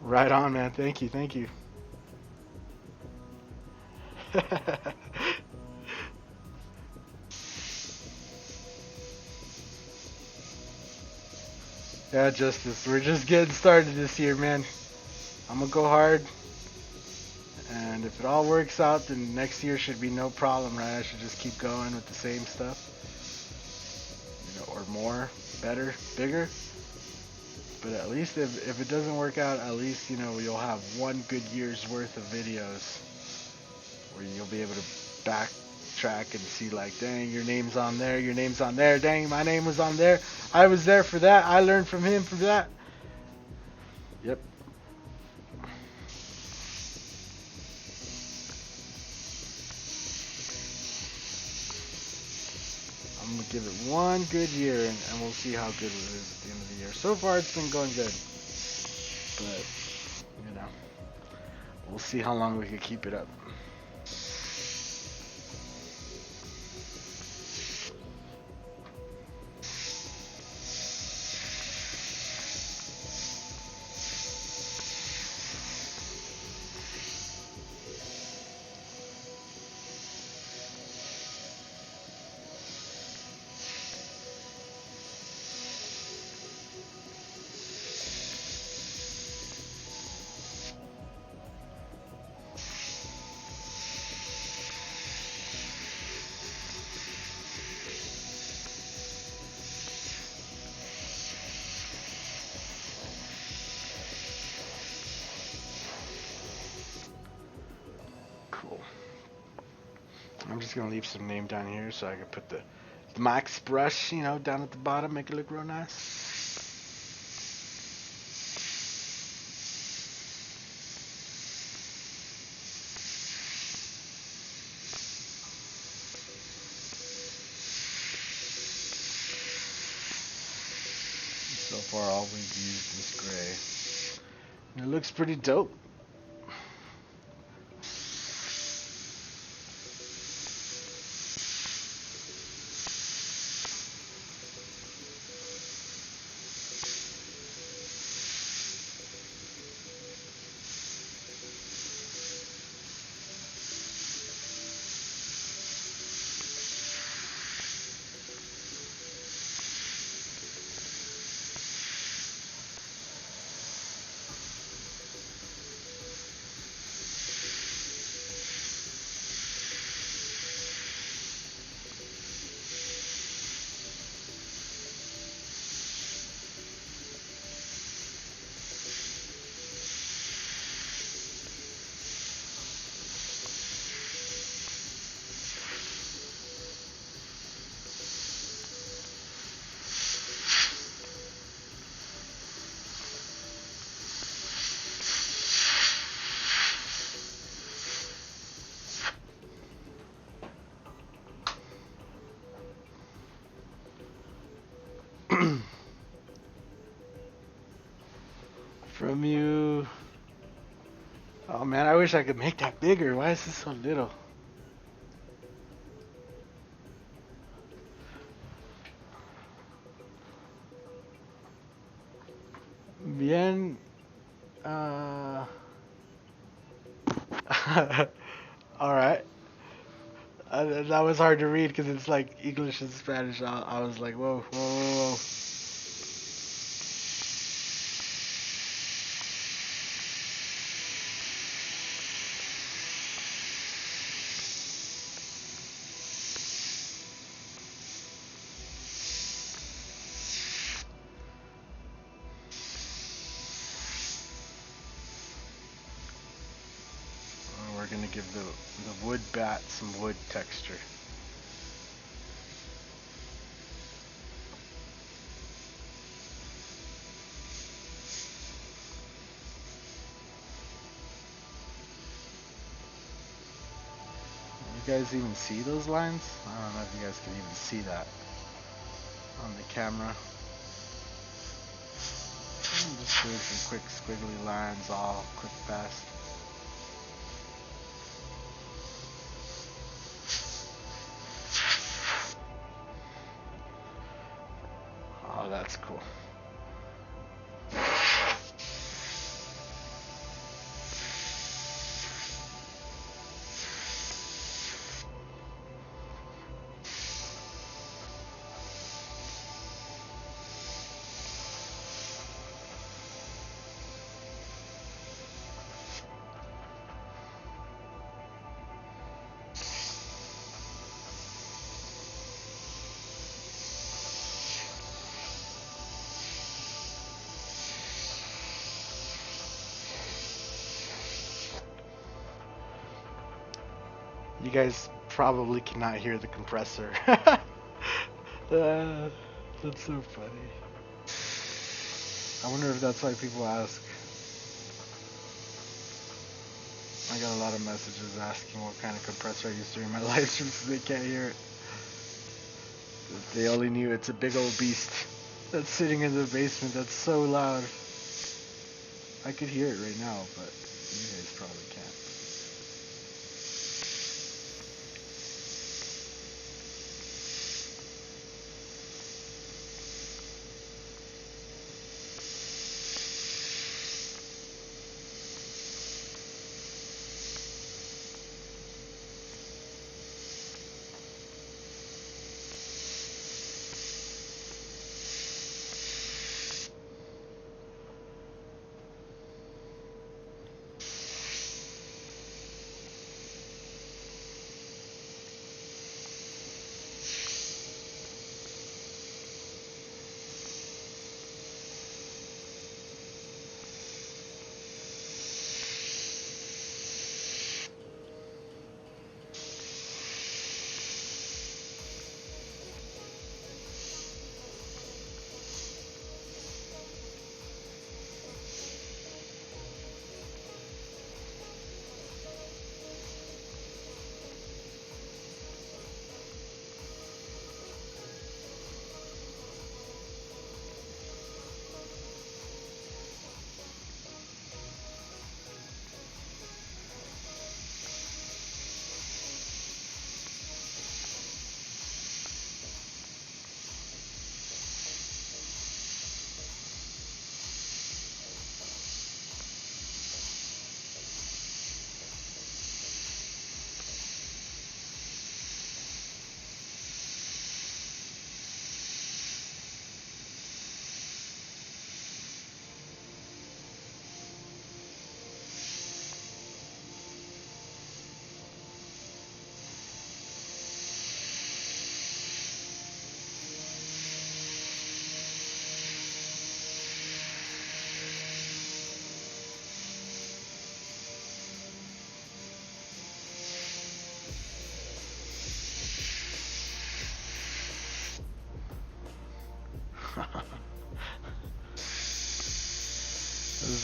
[SPEAKER 1] Right on, man. Thank you. Yeah, Justice. We're just getting started this year, man. I'm gonna go hard. And if it all works out, then next year should be no problem, right? I should just keep going with the same stuff. Or more, better, bigger. But at least if it doesn't work out, at least, you'll have one good year's worth of videos where you'll be able to backtrack and see like, dang, your name's on there, dang, my name was on there, I was there for that, I learned from him for that. Yep. I'm gonna give it one good year, and we'll see how good it is at the end of the year. So far it's been going good, but we'll see how long we can keep it up. I'm just gonna leave some name down here so I can put the max brush, you know, down at the bottom, make it look real nice. So far, all we've used is gray. And it looks pretty dope. From you. Oh man, I wish I could make that bigger. Why is this so little? Bien. Alright. That was hard to read because it's like English and Spanish. I was like, whoa, whoa, whoa, whoa. We're gonna give the wood bat some wood texture. You guys even see those lines? I don't know if you guys can even see that on the camera. I'm just doing some quick squiggly lines, all quick fast. Oh, that's cool. You guys probably cannot hear the compressor. That's so funny. I wonder if that's why people ask. I got a lot of messages asking what kind of compressor I use during my live streams so they can't hear it. They only knew it's a big old beast that's sitting in the basement that's so loud. I could hear it right now, but you guys probably can't.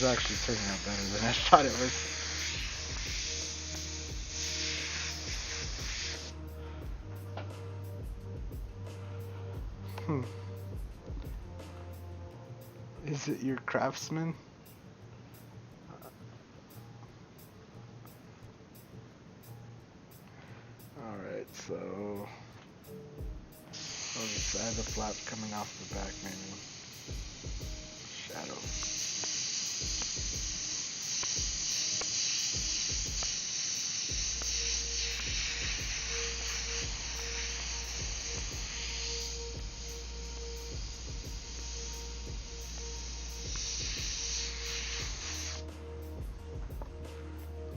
[SPEAKER 1] is actually turning out better than I thought it was. Is it your craftsman? Alright, so I'll just add the flap coming off the back maybe. Shadow.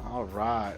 [SPEAKER 1] Alright.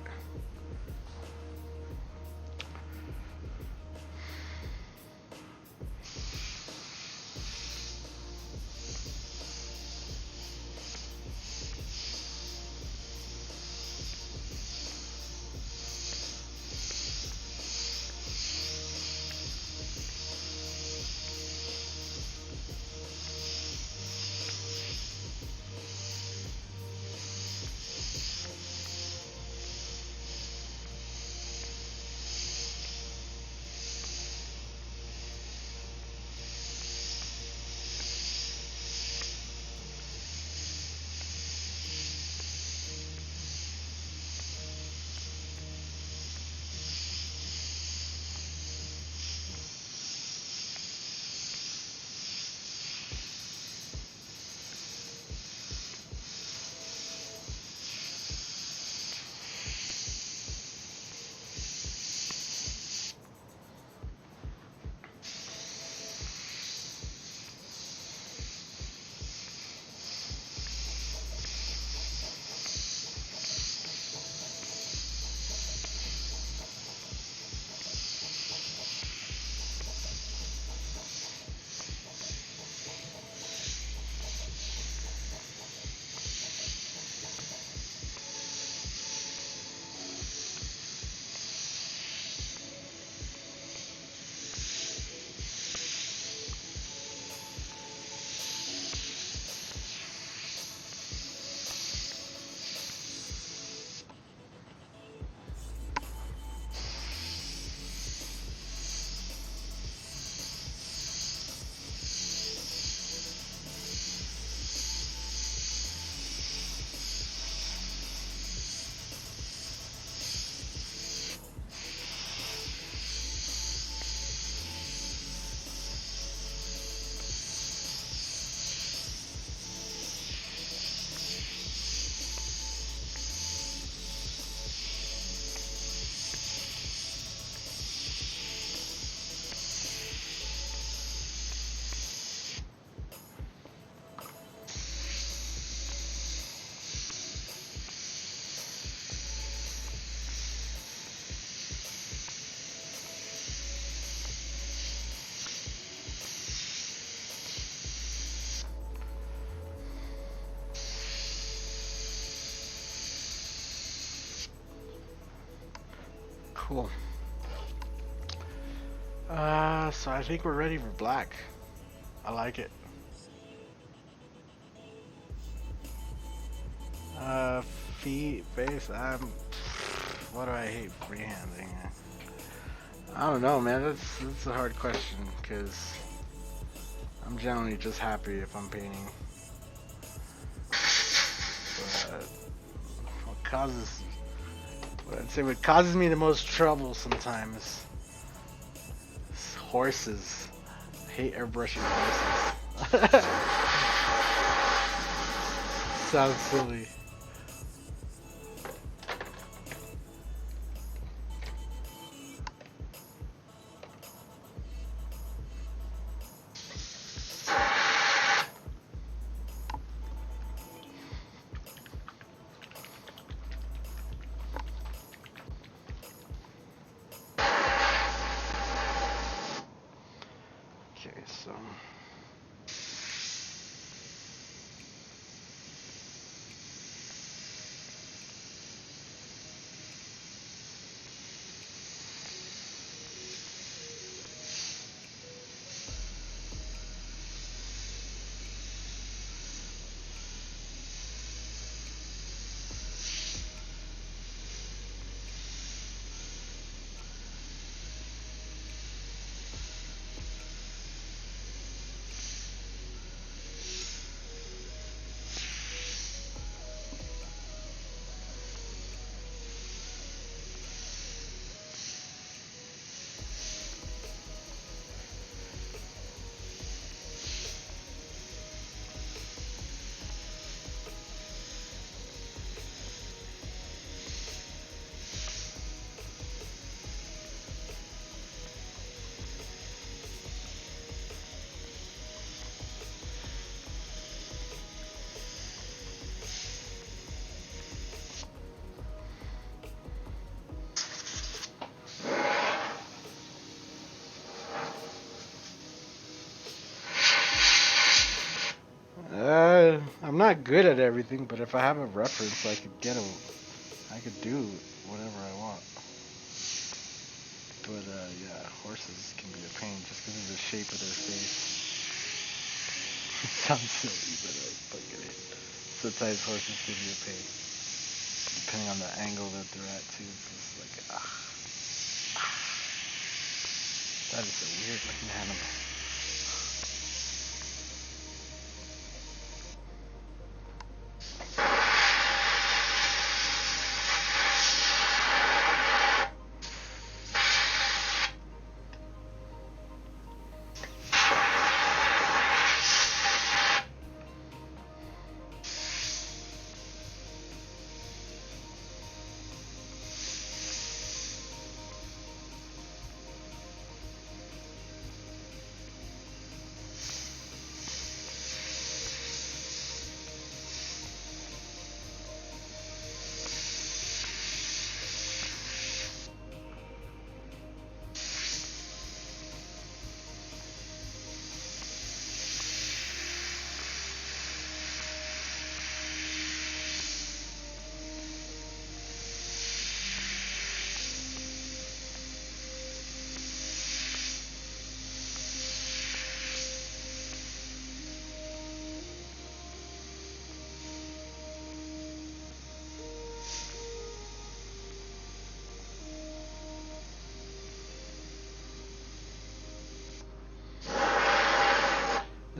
[SPEAKER 1] Cool. So I think we're ready for black. I like it. Feet, face, what do I hate freehanding? I don't know, man. That's a hard question, because I'm generally just happy if I'm painting. But what causes me the most trouble sometimes is horses. I hate airbrushing horses. Sounds silly. Okay, so I'm not good at everything, but if I have a reference, I could do whatever I want. But yeah, horses can be a pain just because of the shape of their face. It sounds silly, but I fucking hate it. Sometimes horses can be a pain, depending on the angle that they're at too. It's just like that is a weird looking animal.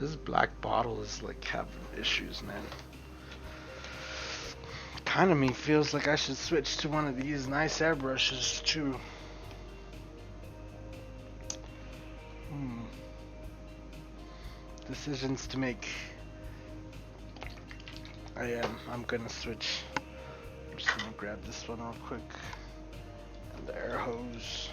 [SPEAKER 1] This black bottle is like having issues, man. Kind of me feels like I should switch to one of these nice airbrushes too. Decisions to make. I'm gonna switch. I'm just gonna grab this one real quick. And the air hose.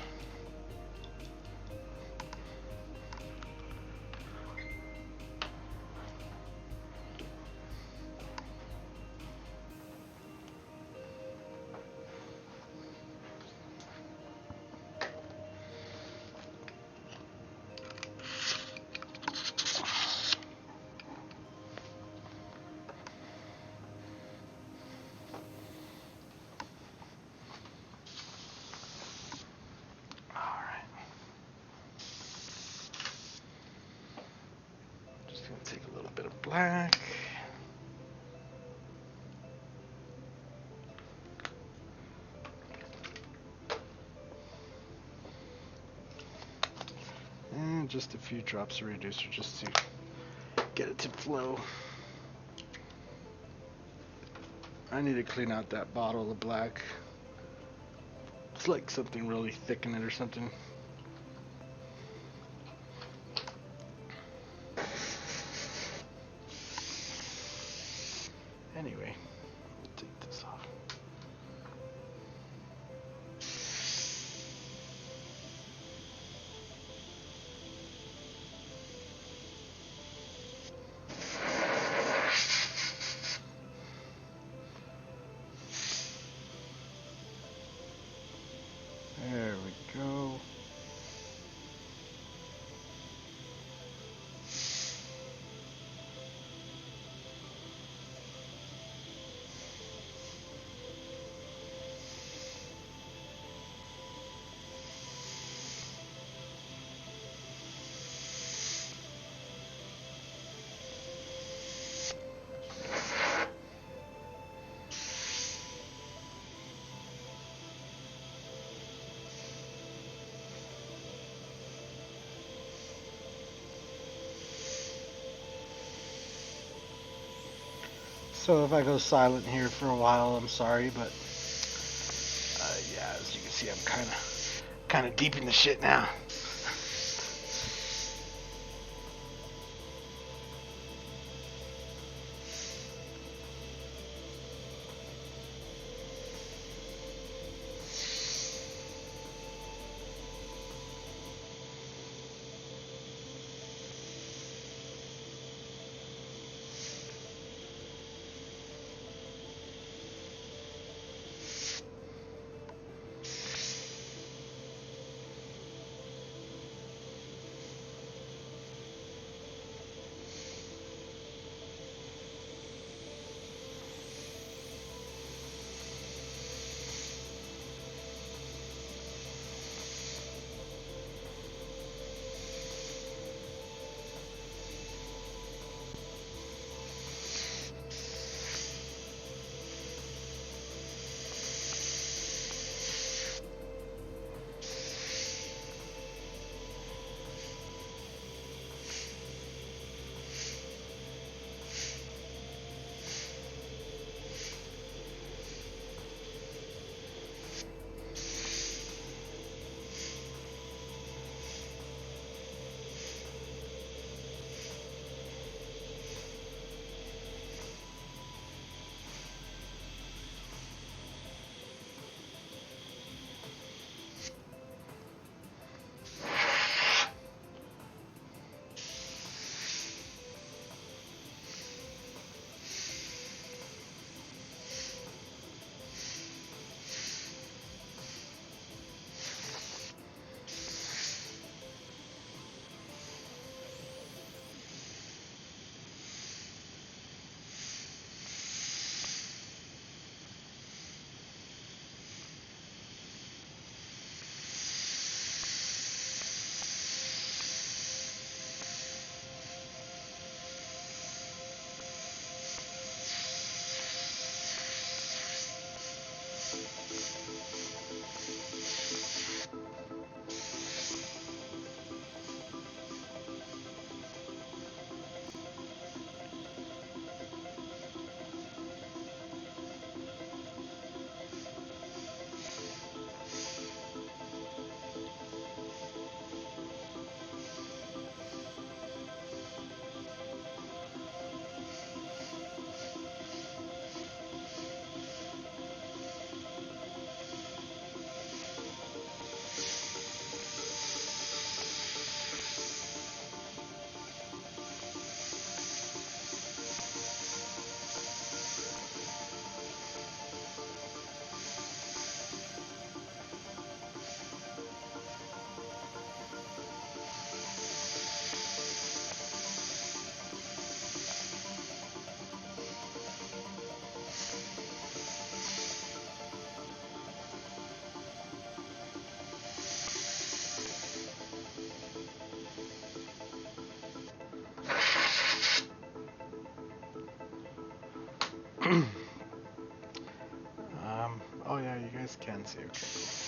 [SPEAKER 1] Take a little bit of black. And just a few drops of reducer just to get it to flow. I need to clean out that bottle of black. It's like something really thick in it or something. Anyway, we'll take this off. There we go. So if I go silent here for a while, I'm sorry, but yeah, as you can see, I'm kind of deep in the shit now. guys can see. Okay.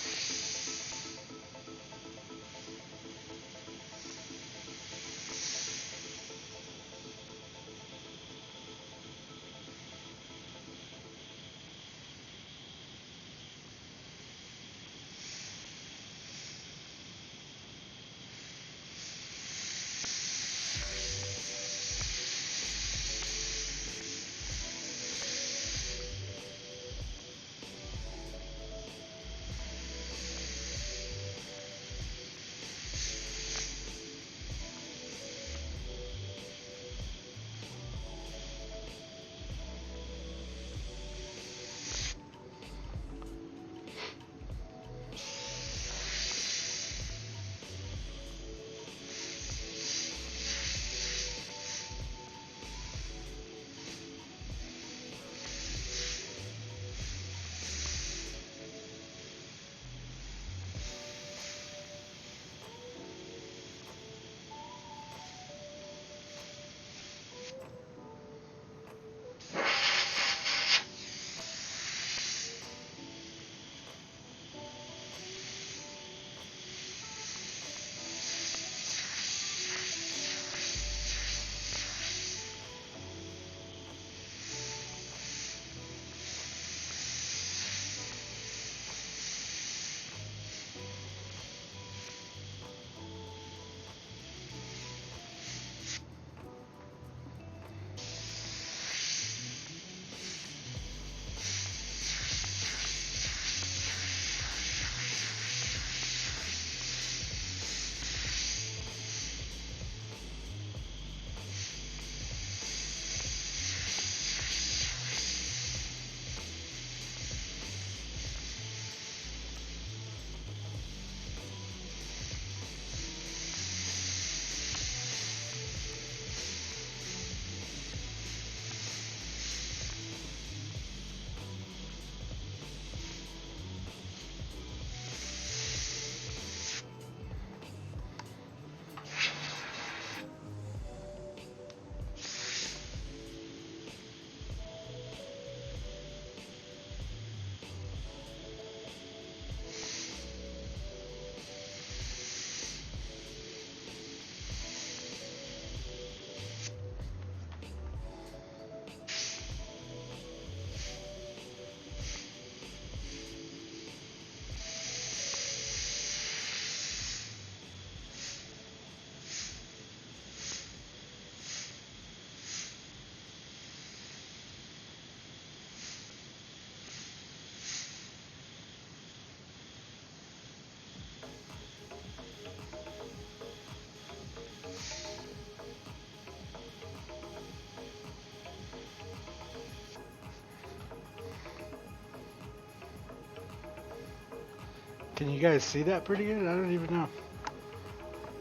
[SPEAKER 1] Can you guys see that pretty good? I don't even know.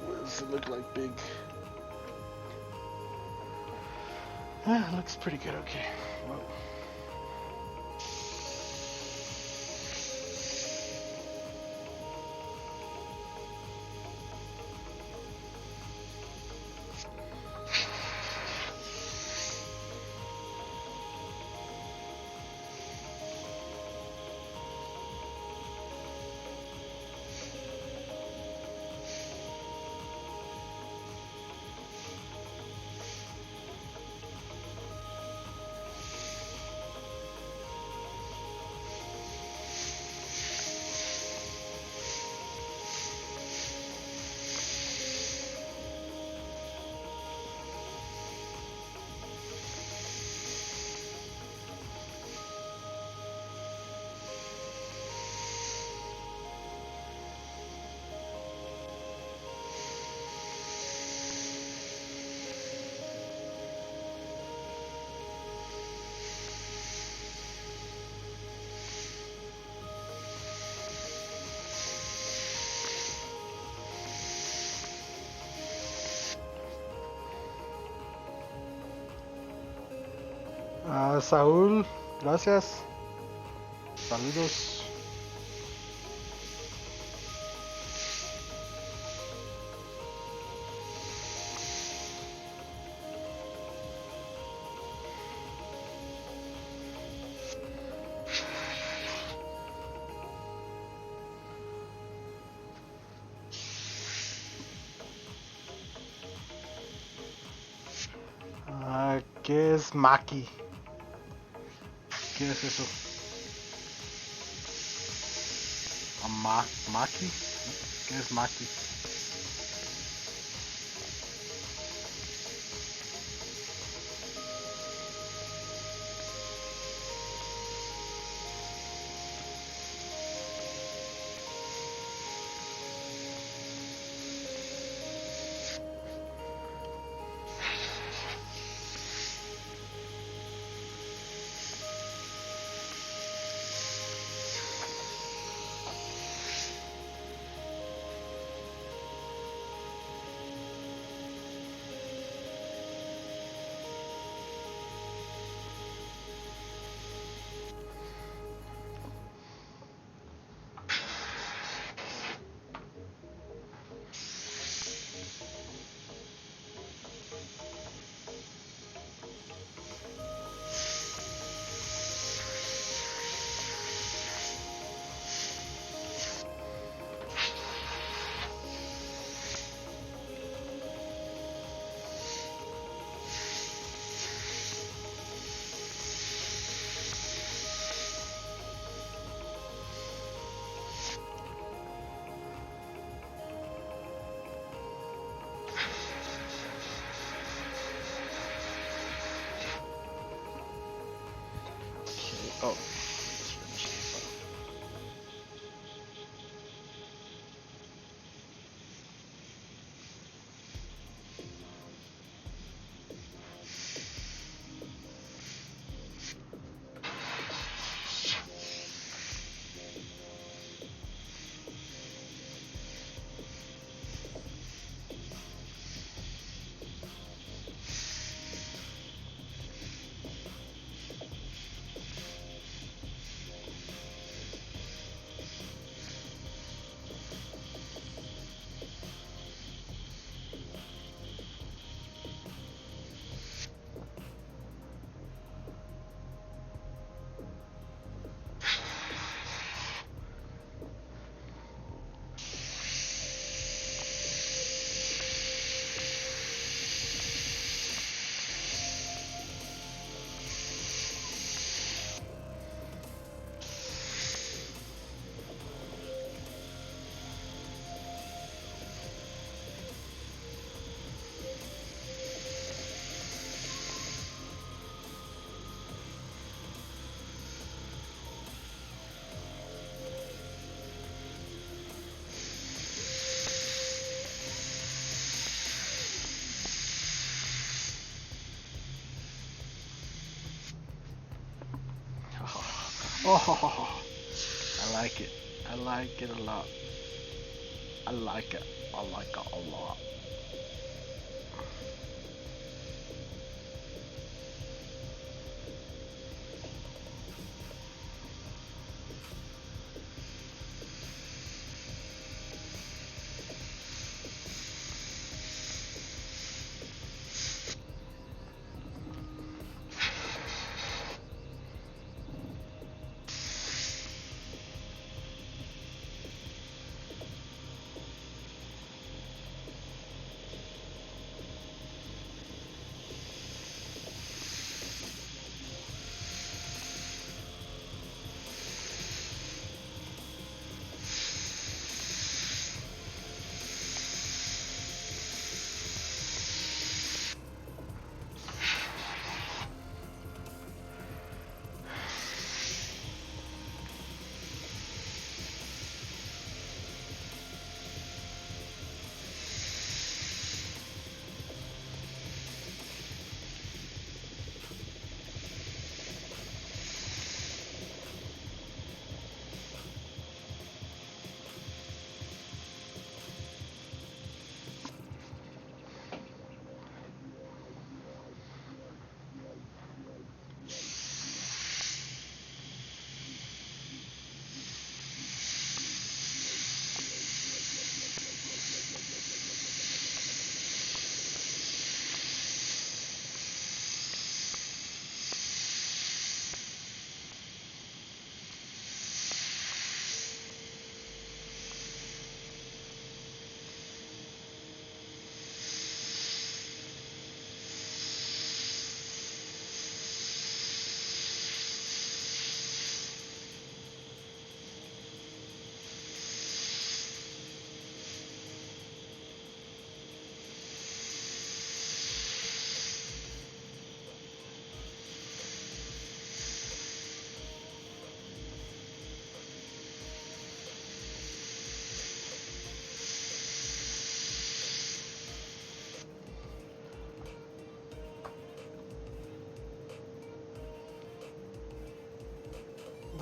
[SPEAKER 1] What does it look like big? Ah, looks pretty good, okay. Well. Saúl, gracias. Saludos. ¿Qué es maki? ¿Qué es eso? ¿Maki? ¿Qué es maki? Oh. Oh, I like it. I like it a lot. I like it. I like it a lot.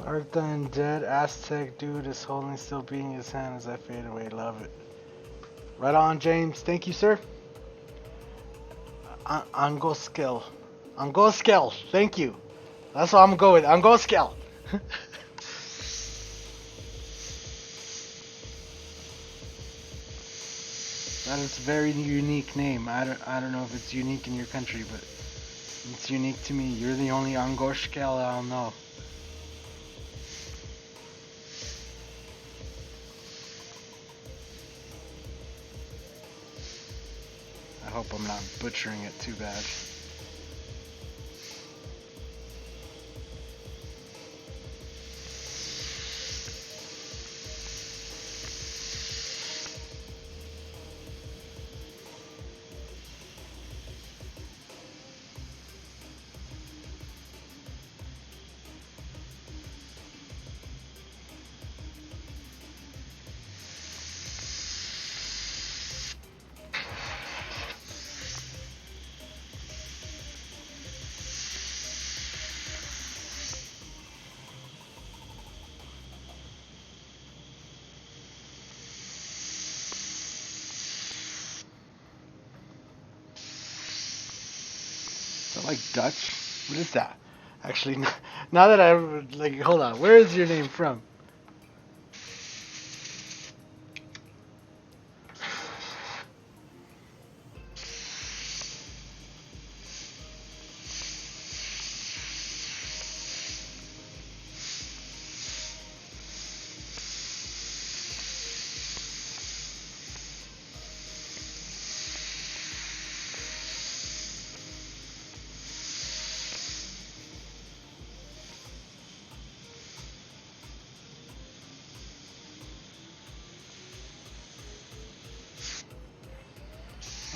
[SPEAKER 1] Artha and dead Aztec dude is holding, still beating his hand as I fade away. Love it. Right on, James. Thank you, sir. Angoskel. Angoskel. Thank you. That's what I'm gonna go with. Angoskel. That is a very unique name. I don't know if it's unique in your country, but it's unique to me. You're the only Angoskel I'll know. I hope I'm not butchering it too bad. Like Dutch? What is that? Actually, now that I like, hold on. Where is your name from?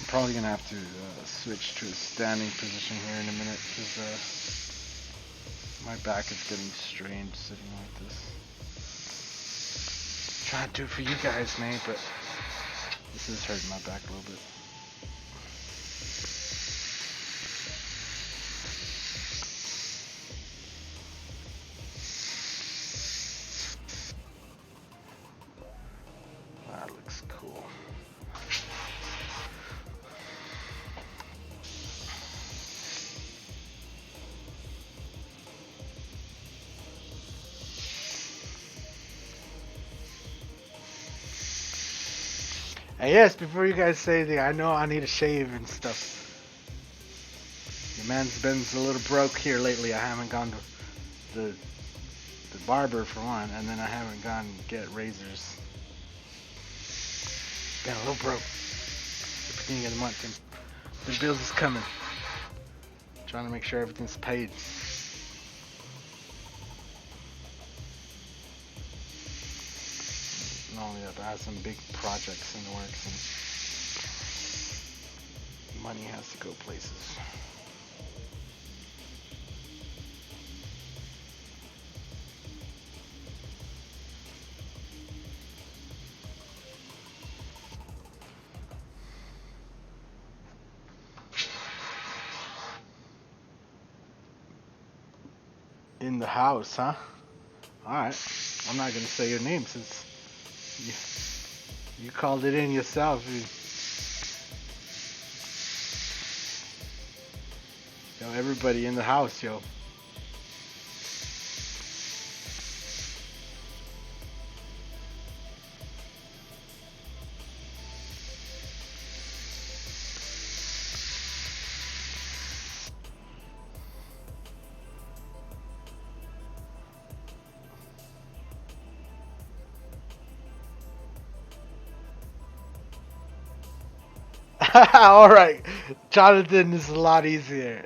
[SPEAKER 1] Probably gonna have to switch to a standing position here in a minute because my back is getting strained sitting like this. Trying to do it for you guys, mate, but this is hurting my back a little bit. That looks cool. And yes, before you guys say anything, I know I need a shave and stuff. Your man's been a little broke here lately. I haven't gone to the barber for one, and then I haven't gone to get razors. Been a little broke. At the beginning of the month, and the bills is coming. Trying to make sure everything's paid. Not only that, I have some big projects in the works, and money has to go places. In the house, huh? Alright. I'm not gonna say your name since you called it in yourself. Yo, everybody in the house, yo. Alright, Jonathan is a lot easier.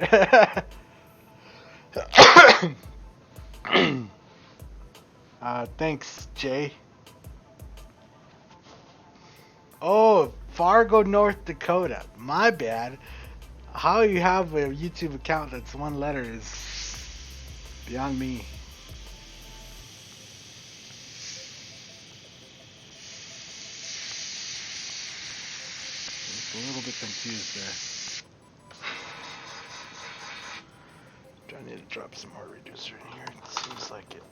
[SPEAKER 1] Thanks, Jay. Oh, Fargo, North Dakota. My bad. How you have a YouTube account that's one letter is beyond me. A little bit confused there. Do I need to drop some more reducer in here? It seems like it.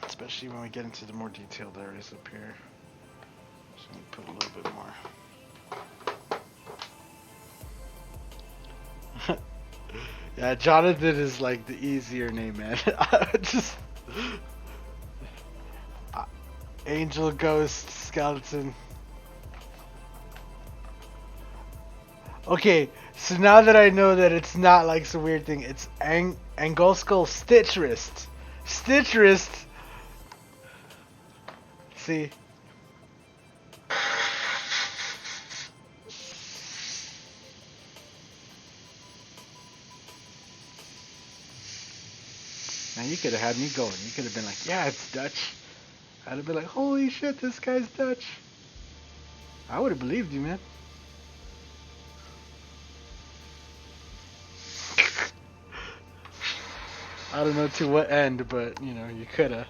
[SPEAKER 1] especially when we get into the more detailed areas up here. Just gonna put a little bit more. Yeah, Jonathan is like the easier name, man. Just Angel, Ghost, Skeleton. Okay, so now that I know that it's not like some weird thing, it's Angoskull Stitch Wrist. Stitch Wrist. See? Man, you could have had me going. You could have been like, yeah, it's Dutch. I'd have been like, holy shit, this guy's Dutch. I would have believed you, man. I don't know to what end, but, you know, you could have.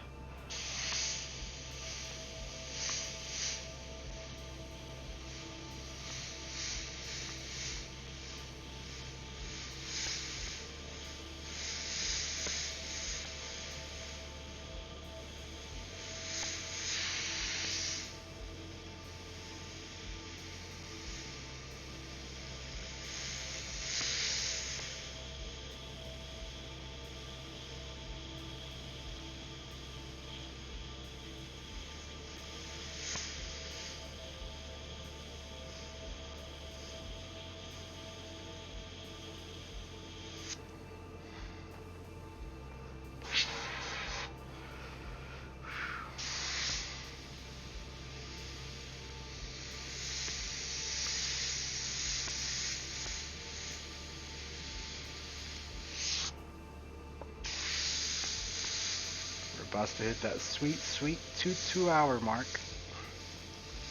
[SPEAKER 1] About to hit that sweet 2 hour mark.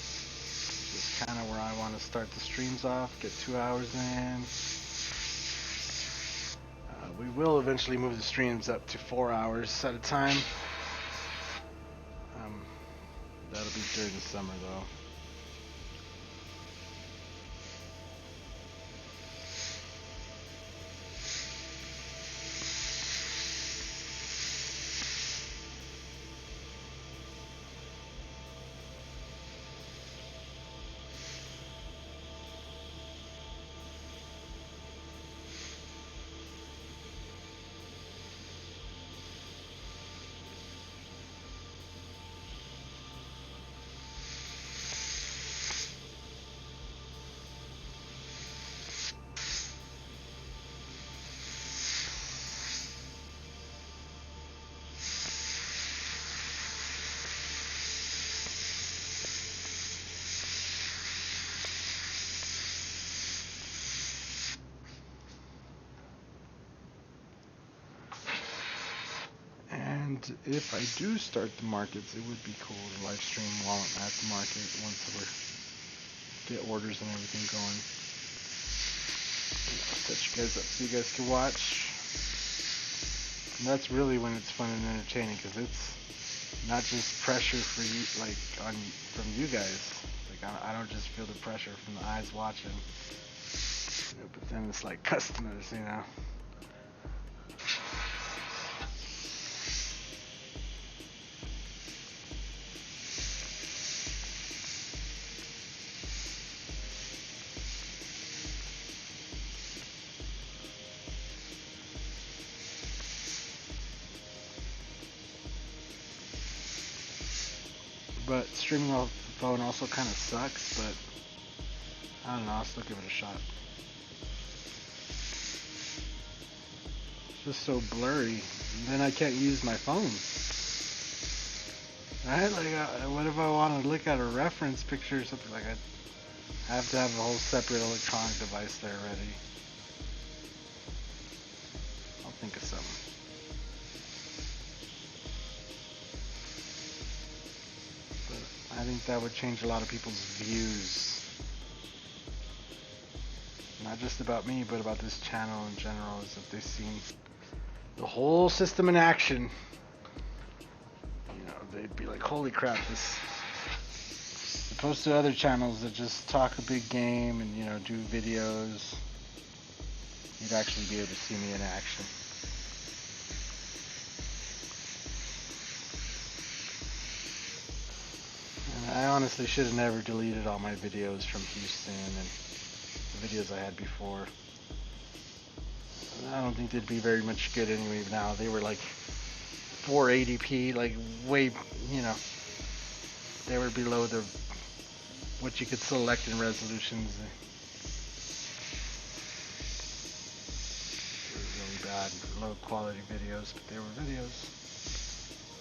[SPEAKER 1] Just kind of where I want to start the streams off. Get 2 hours in. We will eventually move the streams up to 4 hours at a time. That'll be during the summer though. If I do start the markets, it would be cool to live stream while I'm at the market once we get orders and everything going. I'll set you guys up so you guys can watch. And that's really when it's fun and entertaining, because it's not just pressure for you, like from you guys. Like I don't just feel the pressure from the eyes watching, you know, but then it's like customers, you know. But streaming off the phone also kind of sucks, but I don't know, I'll still give it a shot. It's just so blurry, and then I can't use my phone. Right? Like, what if I want to look at a reference picture or something? Like, I have to have a whole separate electronic device there ready. I'll think of something. I think that would change a lot of people's views. Not just about me, but about this channel in general, is if they've seen the whole system in action. You know, they'd be like, holy crap, this... As opposed to other channels that just talk a big game and, you know, do videos. You'd actually be able to see me in action. I honestly should have never deleted all my videos from Houston and the videos I had before. I don't think they'd be very much good anyway now. They were like 480p, like way, you know, they were below the what you could select in resolutions. They were really bad, low quality videos, but they were videos.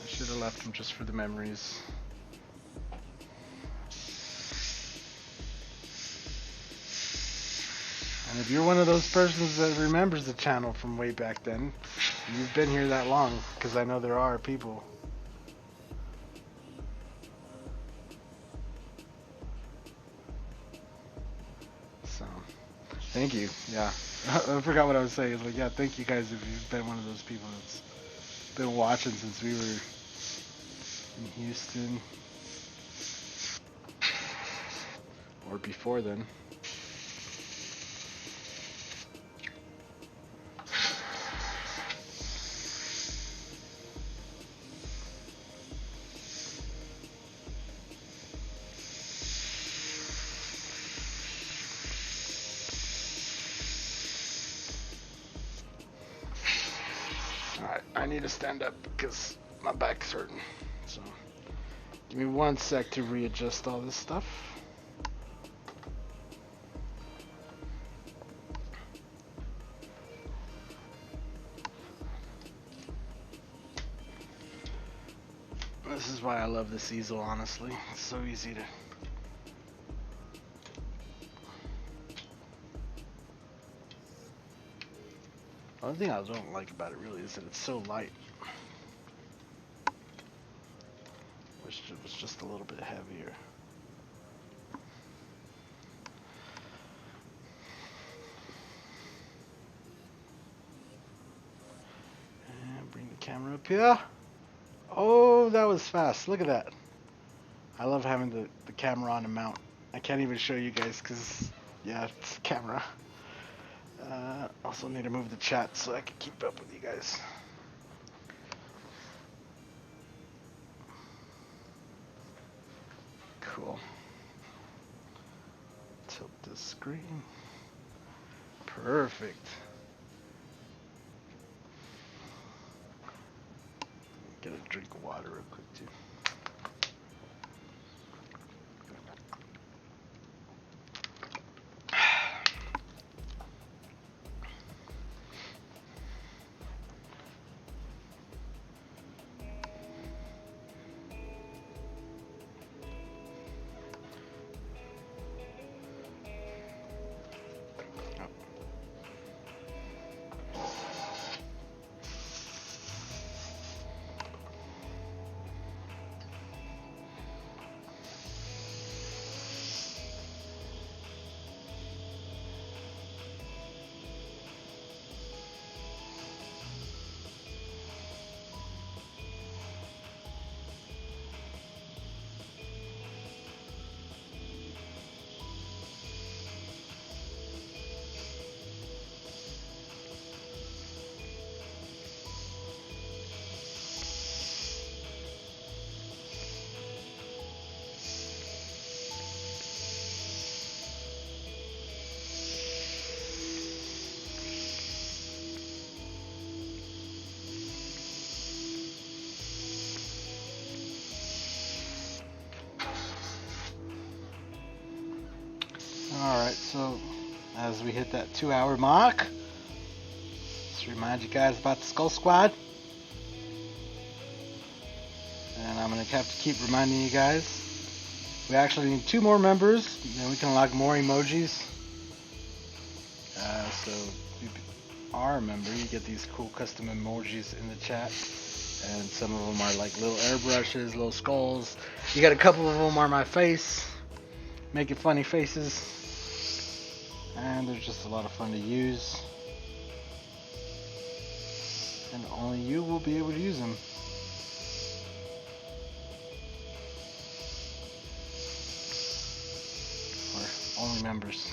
[SPEAKER 1] I should have left them just for the memories. And if you're one of those persons that remembers the channel from way back then, you've been here that long, because I know there are people. So, thank you. Yeah, I forgot what I was saying. It's like, yeah, thank you guys if you've been one of those people that's been watching since we were in Houston. Or before then. Alright, I need to stand up because my back's hurting. So, give me 1 sec to readjust all this stuff. This is why I love this easel, honestly. It's so easy to... The only thing I don't like about it really is that it's so light. Wish it was just a little bit heavier. And bring the camera up here. Oh, that was fast. Look at that. I love having the camera on the mount. I can't even show you guys because, yeah, it's camera. Also need to move the chat so I can keep up with you guys. Cool. Tilt the screen. Perfect. Get a drink of water real quick too. Alright, so as we hit that 2-hour mark, just remind you guys about the Skull Squad. And I'm going to have to keep reminding you guys. We actually need 2 more members, and we can unlock more emojis. So if you are a member, you get these cool custom emojis in the chat. And some of them are like little airbrushes, little skulls. You got a couple of them are my face, making funny faces. And they're just a lot of fun to use. And only you will be able to use them. For only members.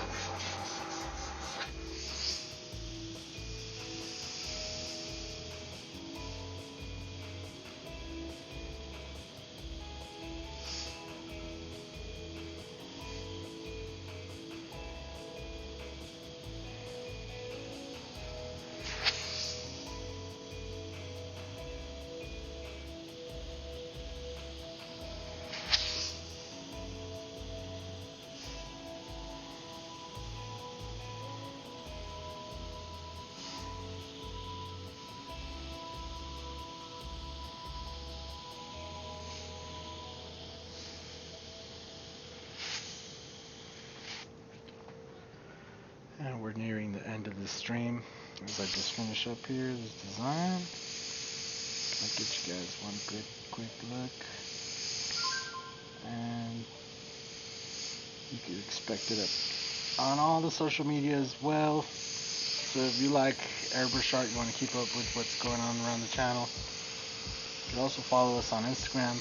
[SPEAKER 1] we're nearing the end of the stream. As I just finish up here this design, I'll get you guys one good quick look, and you can expect it up on all the social media as well. So if you like airbrush art, you want to keep up with what's going on around the channel, you can also follow us on Instagram,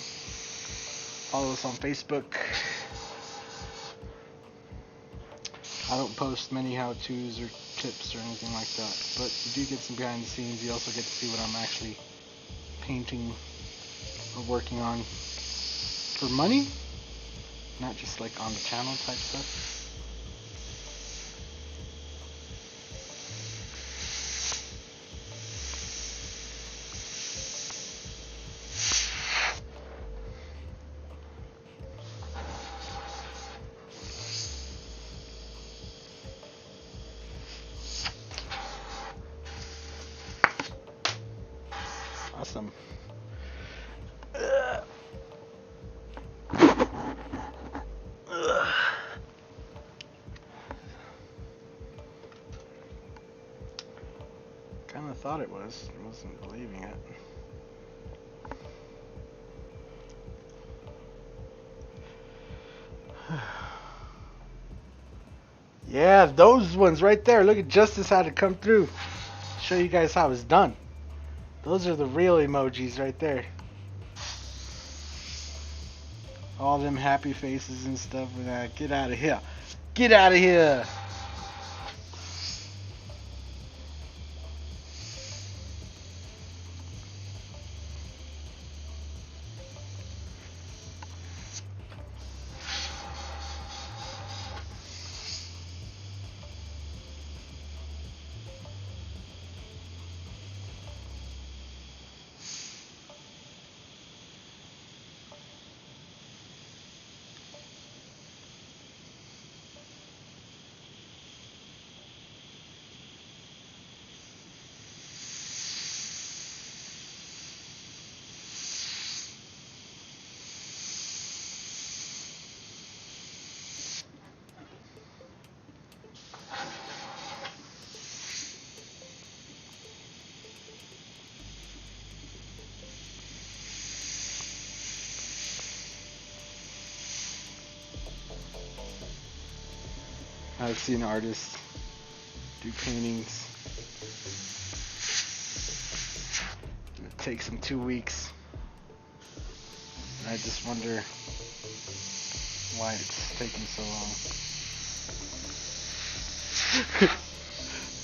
[SPEAKER 1] follow us on Facebook. I don't post many how-tos or tips or anything like that, but you do get some behind the scenes. You also get to see what I'm actually painting or working on for money, not just like on the channel type stuff. Awesome. Kind of thought it was. I wasn't believing it. Yeah, those ones right there. Look at Justice had to come through. Show you guys how it's done. Those are the real emojis right there. All them happy faces and stuff. Get out of here. Get out of here. I've seen artists do paintings. It takes them 2 weeks. I just wonder why it's taking so long.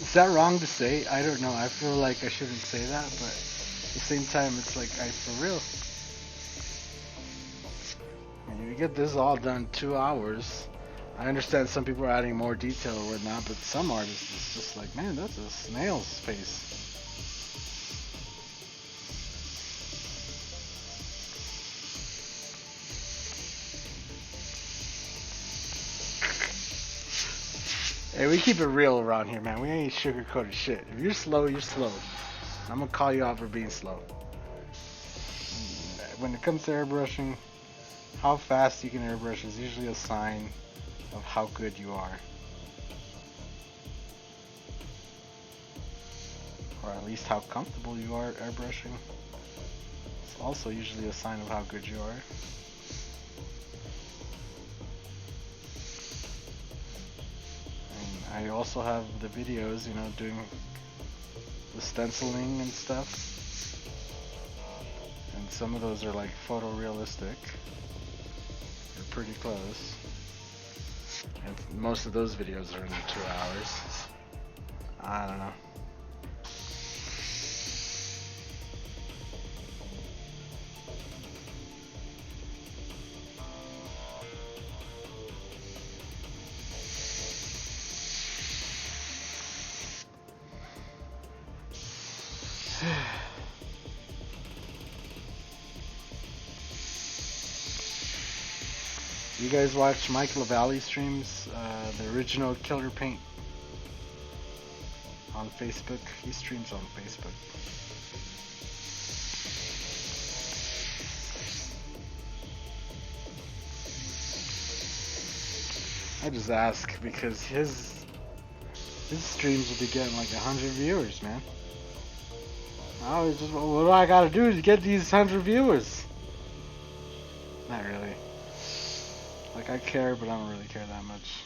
[SPEAKER 1] Is that wrong to say? I don't know. I feel like I shouldn't say that, but at the same time, it's like, for real. And you get this all done 2 hours. I understand some people are adding more detail or whatnot, but some artists, it's just like, man, that's a snail's pace. Hey, we keep it real around here, man. We ain't sugar-coated shit. If you're slow, you're slow. I'm gonna call you out for being slow. When it comes to airbrushing, how fast you can airbrush is usually a sign of how good you are, or at least how comfortable you are airbrushing. It's also usually a sign of how good you are. And I also have the videos, you know, doing the stenciling and stuff, and some of those are like photorealistic. They're pretty close. And most of those videos are in 2 hours. I don't know. You guys watch Mike LaValle streams, the original Killer Paint on Facebook. He streams on Facebook. I just ask because his His streams will be getting like 100 viewers, man. I was just, what do I gotta do to get these 100 viewers? Not really. Like, I care, but I don't really care that much.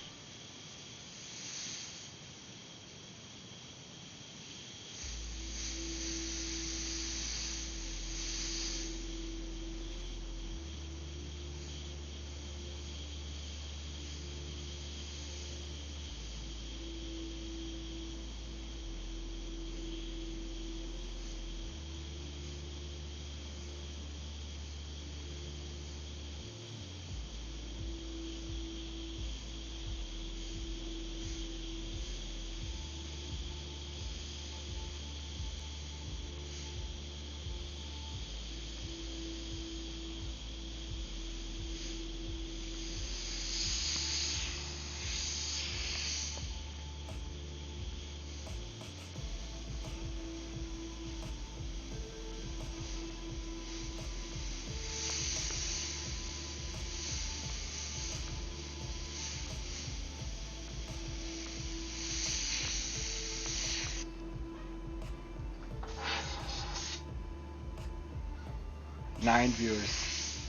[SPEAKER 1] Nine viewers.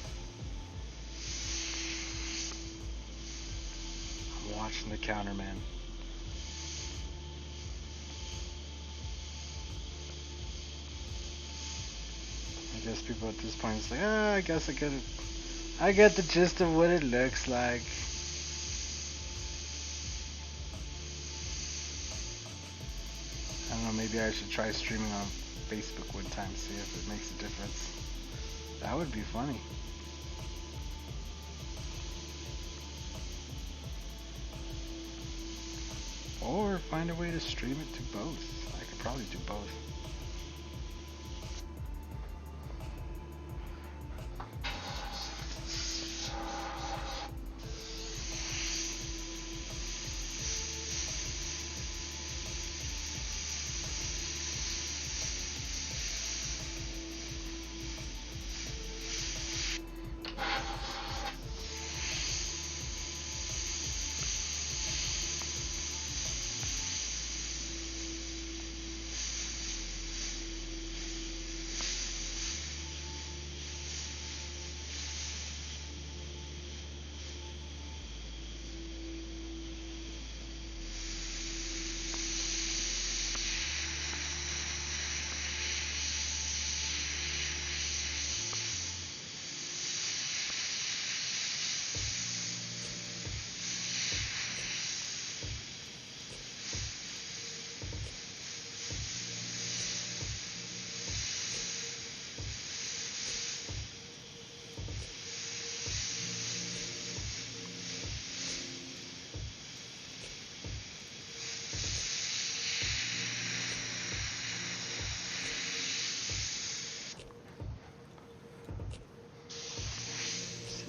[SPEAKER 1] I'm watching the counter, man. I guess people at this point is like, I guess I get it. I get the gist of what it looks like. I don't know, maybe I should try streaming on Facebook one time, see if it makes a difference. That would be funny. Or find a way to stream it to both. I could probably do both.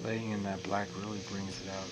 [SPEAKER 1] Laying in that black really brings it out.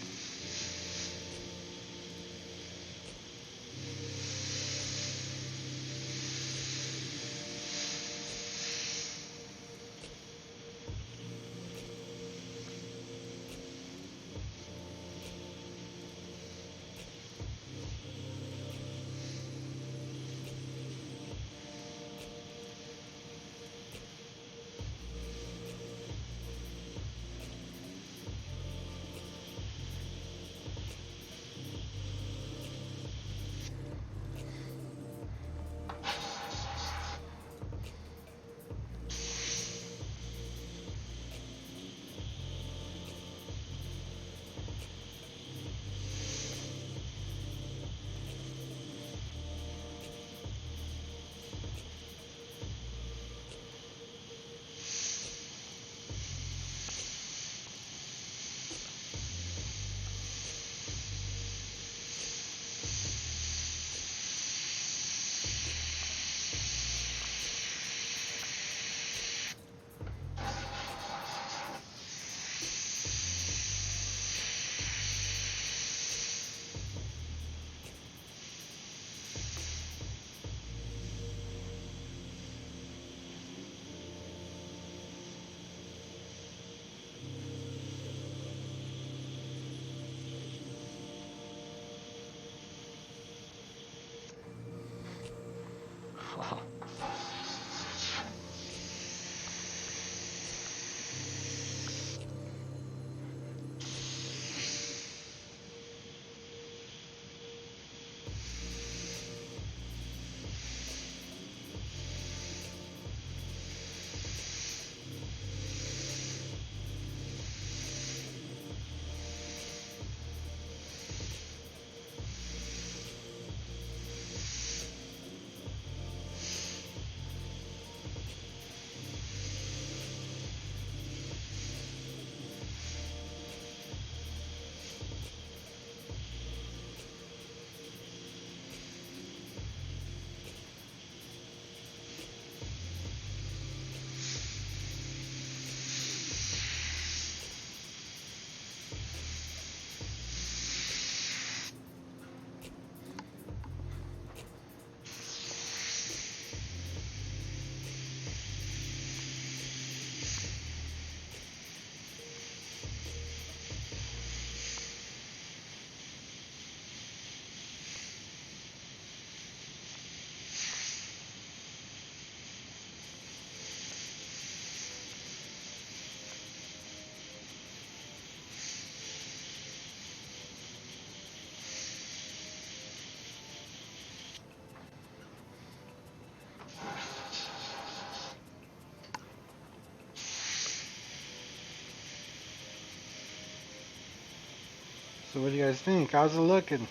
[SPEAKER 1] So what do you guys think? How's it looking? You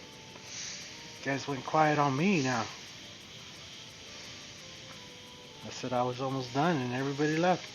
[SPEAKER 1] guys went quiet on me now. I said I was almost done and everybody left.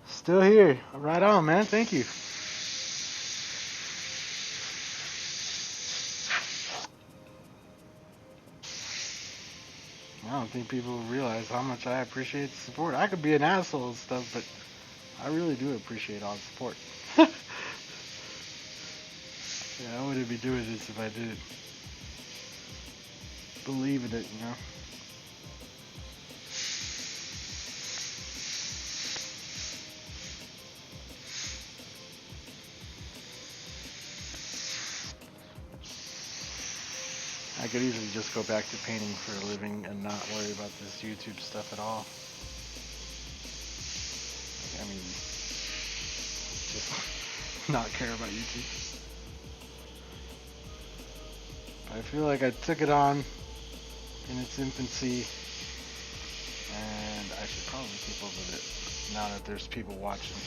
[SPEAKER 1] Still here. Right on, man. Thank you. I don't think people realize how much I appreciate the support. I could be an asshole and stuff, but I really do appreciate all the support. Yeah, I wouldn't be doing this if I didn't believe in it, you know? I could easily just go back to painting for a living and not worry about this YouTube stuff at all. I mean, just not care about YouTube. I feel like I took it on in its infancy, and I should probably keep up with it now that there's people watching.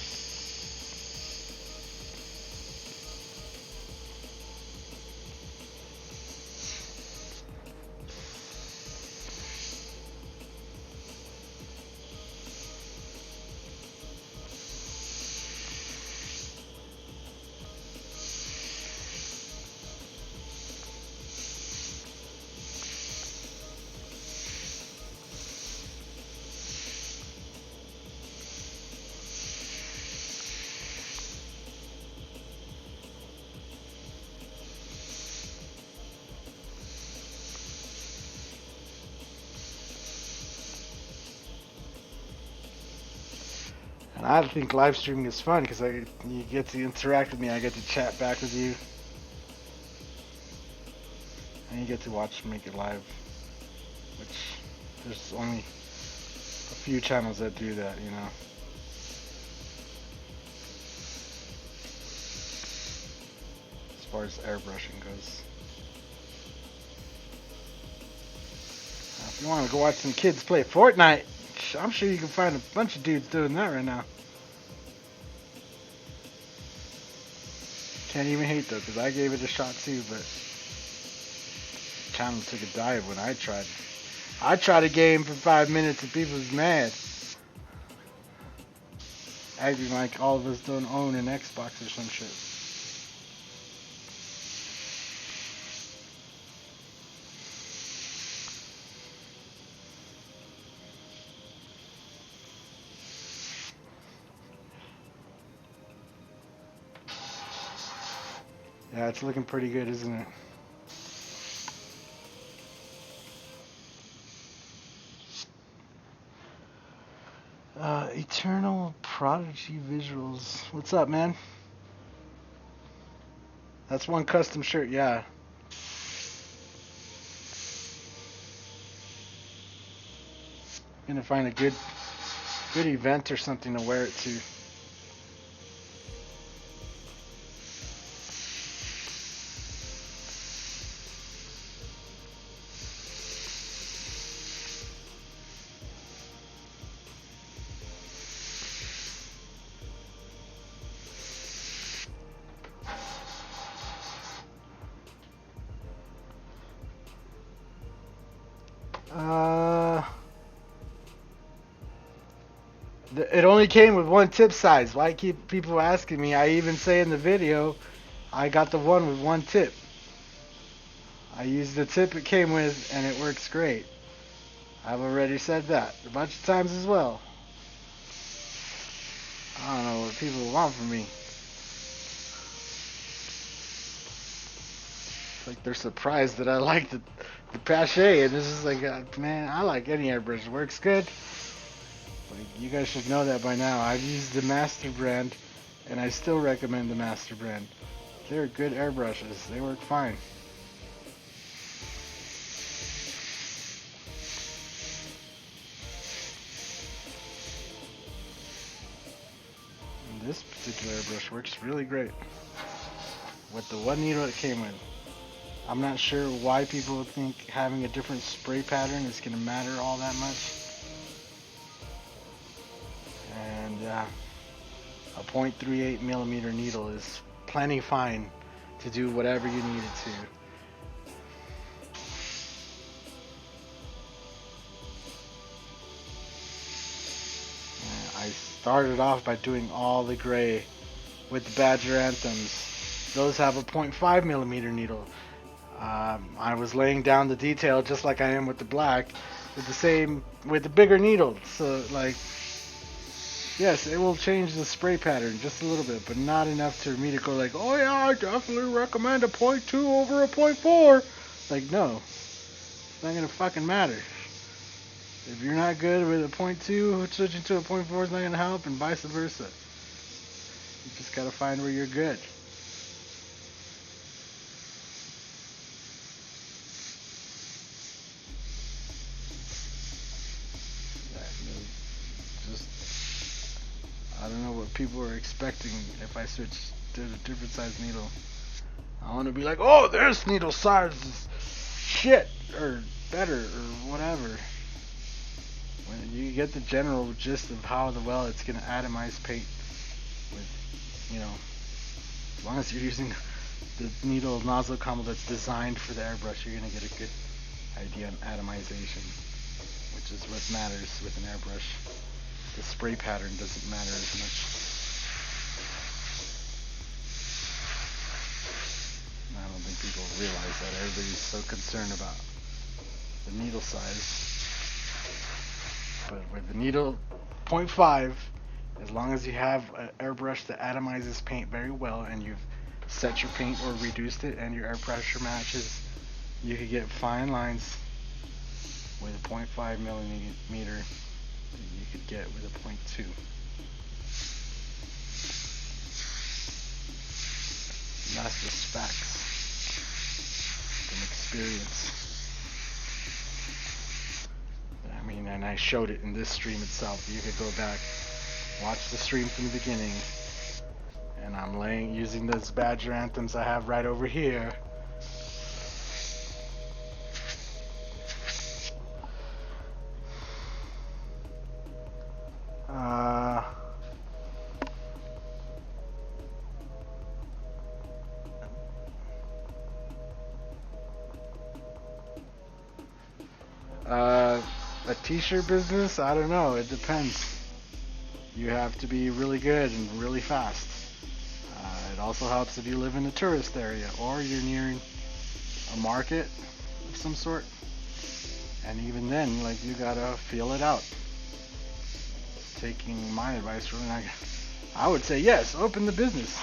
[SPEAKER 1] And I think live streaming is fun because you get to interact with me. I get to chat back with you, and you get to watch me make it live. Which there's only a few channels that do that, you know. As far as airbrushing goes. Now, if you want to go watch some kids play Fortnite, I'm sure you can find a bunch of dudes doing that right now. Can't even hate though, because I gave it a shot too, but the channel took a dive when I tried. I tried a game for 5 minutes and people was mad. Acting like all of us don't own an Xbox or some shit. Yeah, it's looking pretty good, isn't it? Eternal Prodigy Visuals. What's up, man? That's one custom shirt, yeah. Gonna find a good event or something to wear it to. It only came with one tip size. Why keep people asking me? I even say in the video, I got the one with one tip. I used the tip it came with, and it works great. I've already said that a bunch of times as well. I don't know what people want from me. It's like they're surprised that I like the Pache, and this is like, man, I like any airbrush. It works good. Like, you guys should know that by now. I've used the Master brand, and I still recommend the Master brand. They're good airbrushes. They work fine. And this particular airbrush works really great with the one needle it came with. I'm not sure why people think having a different spray pattern is going to matter all that much. And a 0.38 millimeter needle is plenty fine to do whatever you need it to. I started off by doing all the gray with the Badger Anthems. Those have a 0.5 millimeter needle. I was laying down the detail just like I am with the black, with the bigger needle. So like, yes, it will change the spray pattern just a little bit, but not enough for me to go like, oh yeah, I definitely recommend a 0.2 over a 0.4. Like, no, it's not gonna fucking matter. If you're not good with a 0.2, switching to a 0.4 is not gonna help, and vice versa. You just gotta find where you're good. I don't know what people are expecting if I switch to a different size needle. I want to be like, oh, this needle size is shit, or better, or whatever. When you get the general gist of how well it's going to atomize paint with, as long as you're using the needle nozzle combo that's designed for the airbrush, you're going to get a good idea on atomization, which is what matters with an airbrush. The spray pattern doesn't matter as much. I don't think people realize that. Everybody's so concerned about the needle size. But with the needle 0.5, as long as you have an airbrush that atomizes paint very well and you've set your paint or reduced it and your air pressure matches, you could get fine lines with a 0.5 millimeter that you could get with a 0.2. And that's just facts from experience. I mean, and I showed it in this stream itself. You could go back, watch the stream from the beginning, and I'm using those Badger Anthems I have right over here. A t-shirt business? I don't know. It depends. You have to be really good and really fast. It also helps if you live in a tourist area or you're nearing a market of some sort. And even then, like, you gotta feel it out. Taking my advice, really not. I would say yes, open the business.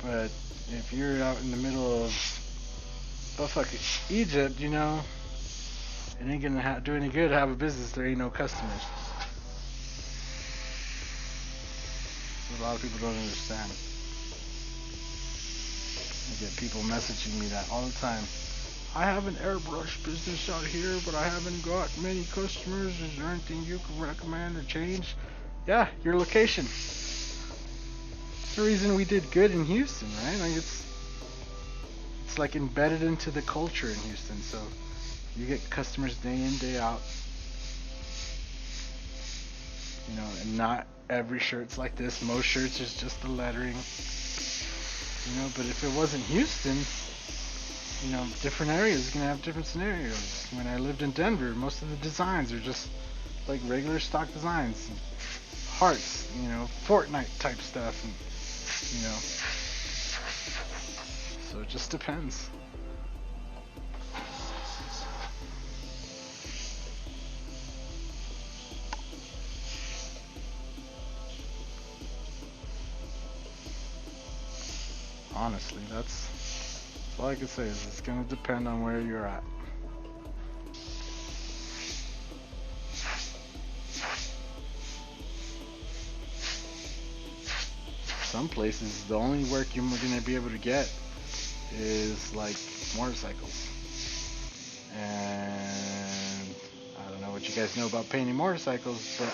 [SPEAKER 1] But if you're out in the middle of Egypt, it ain't gonna do any good to have a business. There ain't no customers. A lot of people don't understand. I get people messaging me that all the time. I have an airbrush business out here, but I haven't got many customers. Is there anything you can recommend or change? Yeah, your location. It's the reason we did good in Houston, right? Like it's like embedded into the culture in Houston. So you get customers day in, day out. And not every shirt's like this. Most shirts is just the lettering. But if it wasn't Houston, different areas are gonna have different scenarios. When I lived in Denver, most of the designs are just like regular stock designs, and hearts, Fortnite type stuff, and so it just depends. Honestly, that's all I can say is it's going to depend on where you're at. some places the only work you're gonna be able to get is like motorcycles. And I don't know what you guys know about painting motorcycles, but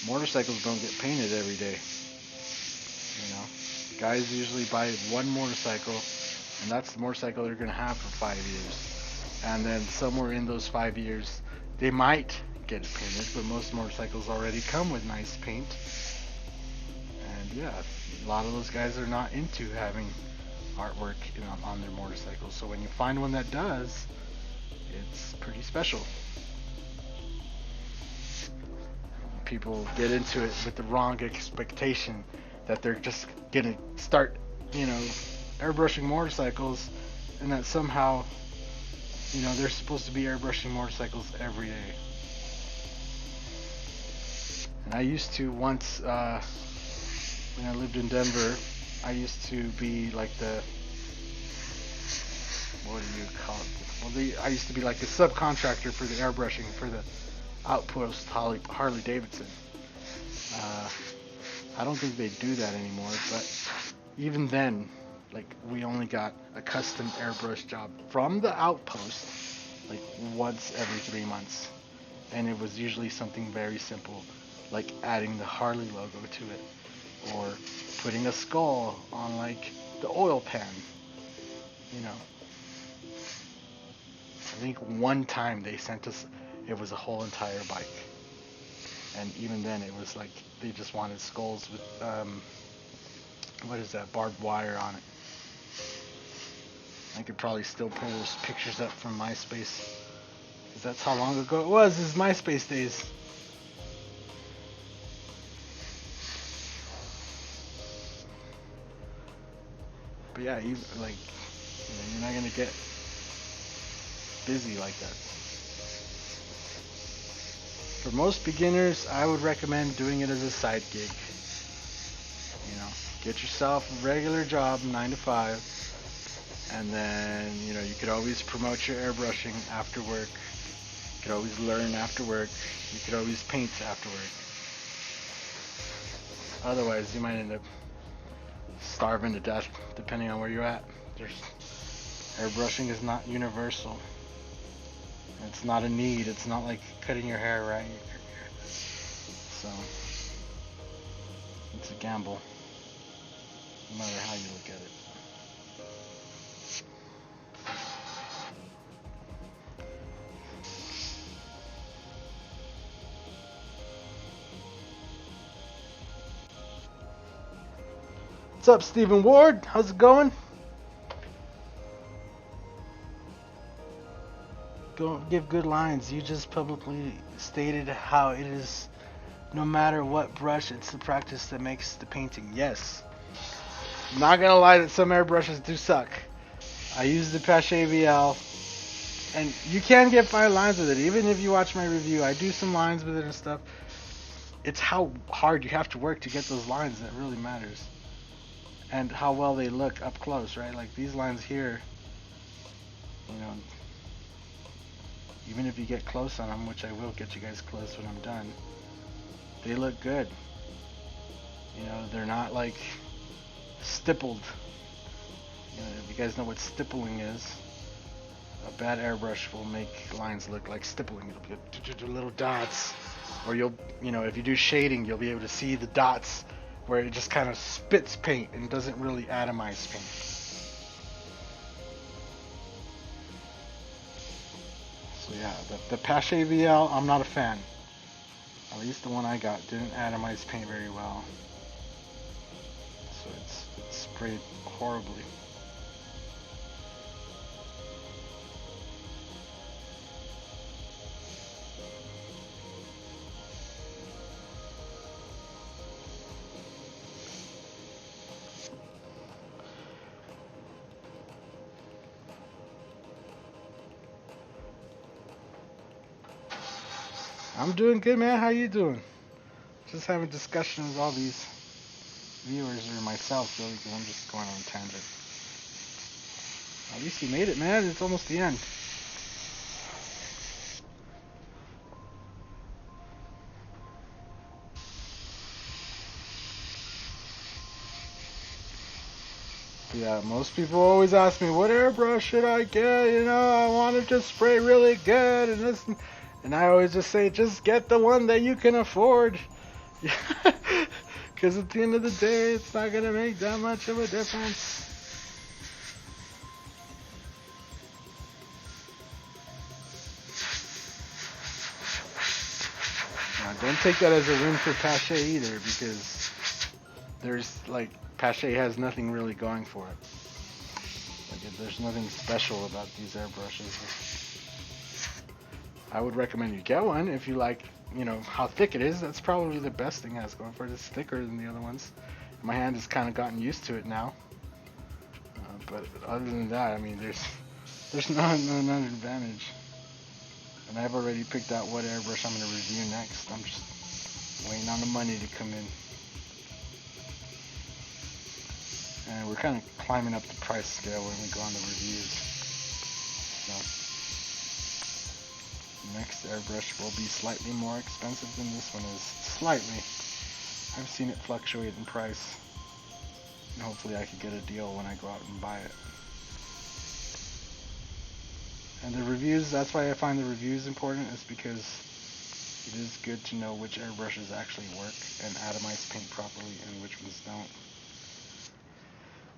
[SPEAKER 1] motorcycles don't get painted every day. You know, guys usually buy one motorcycle, and that's the motorcycle they're gonna have for 5 years. And then somewhere in those 5 years, they might get it painted, but most motorcycles already come with nice paint. And yeah, a lot of those guys are not into having artwork on their motorcycles. So when you find one that does, it's pretty special. People get into it with the wrong expectation that they're just gonna start, airbrushing motorcycles, and that somehow, they're supposed to be airbrushing motorcycles every day. And I used to once, when I lived in Denver, I used to be like what do you call it? Well, I used to be like the subcontractor for the airbrushing for the Outpost Harley Davidson. I don't think they do that anymore, but even then, like, we only got a custom airbrush job from the Outpost like once every 3 months, and it was usually something very simple, like adding the Harley logo to it, or putting a skull on like the oil pan. I think one time they sent us, it was a whole entire bike, and even then it was like they just wanted skulls with what is that, barbed wire on it. I could probably still pull those pictures up from MySpace, because that's how long ago it was. This is MySpace days. But yeah, you're not gonna get busy like that. For most beginners, I would recommend doing it as a side gig. Get yourself a regular job, 9 to 5, and then, you could always promote your airbrushing after work. You could always learn after work. You could always paint after work. Otherwise, you might end up starving to death, depending on where you're at. Airbrushing is not universal. It's not a need. It's not like cutting your hair, right? So, it's a gamble, no matter how you look at it. What's up, Stephen Ward? How's it going? Don't give good lines. You just publicly stated how it is, no matter what brush, it's the practice that makes the painting. Yes. I'm not gonna lie that some airbrushes do suck. I use the Pache VL, and you can get fine lines with it. Even if you watch my review, I do some lines with it and stuff. It's how hard you have to work to get those lines that really matters. And how well they look up close, right? Like these lines here, even if you get close on them, which I will get you guys close when I'm done, they look good. They're not like stippled. If you guys know what stippling is, a bad airbrush will make lines look like stippling. It'll be little dots, or if you do shading, you'll be able to see the dots where it just kind of spits paint and doesn't really atomize paint. So yeah, the Pache VL, I'm not a fan. At least the one I got didn't atomize paint very well. So it's sprayed horribly. I'm doing good, man. How you doing? Just having discussion with all these viewers or myself, really, because I'm just going on a tangent. At least you made it, man. It's almost the end. Yeah, most people always ask me, what airbrush should I get? You know, I want it to spray really good and this, and I always just say, just get the one that you can afford. Because at the end of the day, it's not gonna make that much of a difference. Now, don't take that as a win for Pache either, because there's like Pache has nothing really going for it. Like, there's nothing special about these airbrushes. I would recommend you get one if you like, you know, how thick it is. That's probably the best thing it has going for it. It's thicker than the other ones. My hand has kind of gotten used to it now. But other than that, I mean, there's none advantage. And I've already picked out what airbrush I'm going to review next. I'm just waiting on the money to come in. And we're kind of climbing up the price scale when we go on the reviews. So, next airbrush will be slightly more expensive than this one is. Slightly. I've seen it fluctuate in price. And hopefully I can get a deal when I go out and buy it. And the reviews, that's why I find the reviews important, is because it is good to know which airbrushes actually work and atomize paint properly and which ones don't.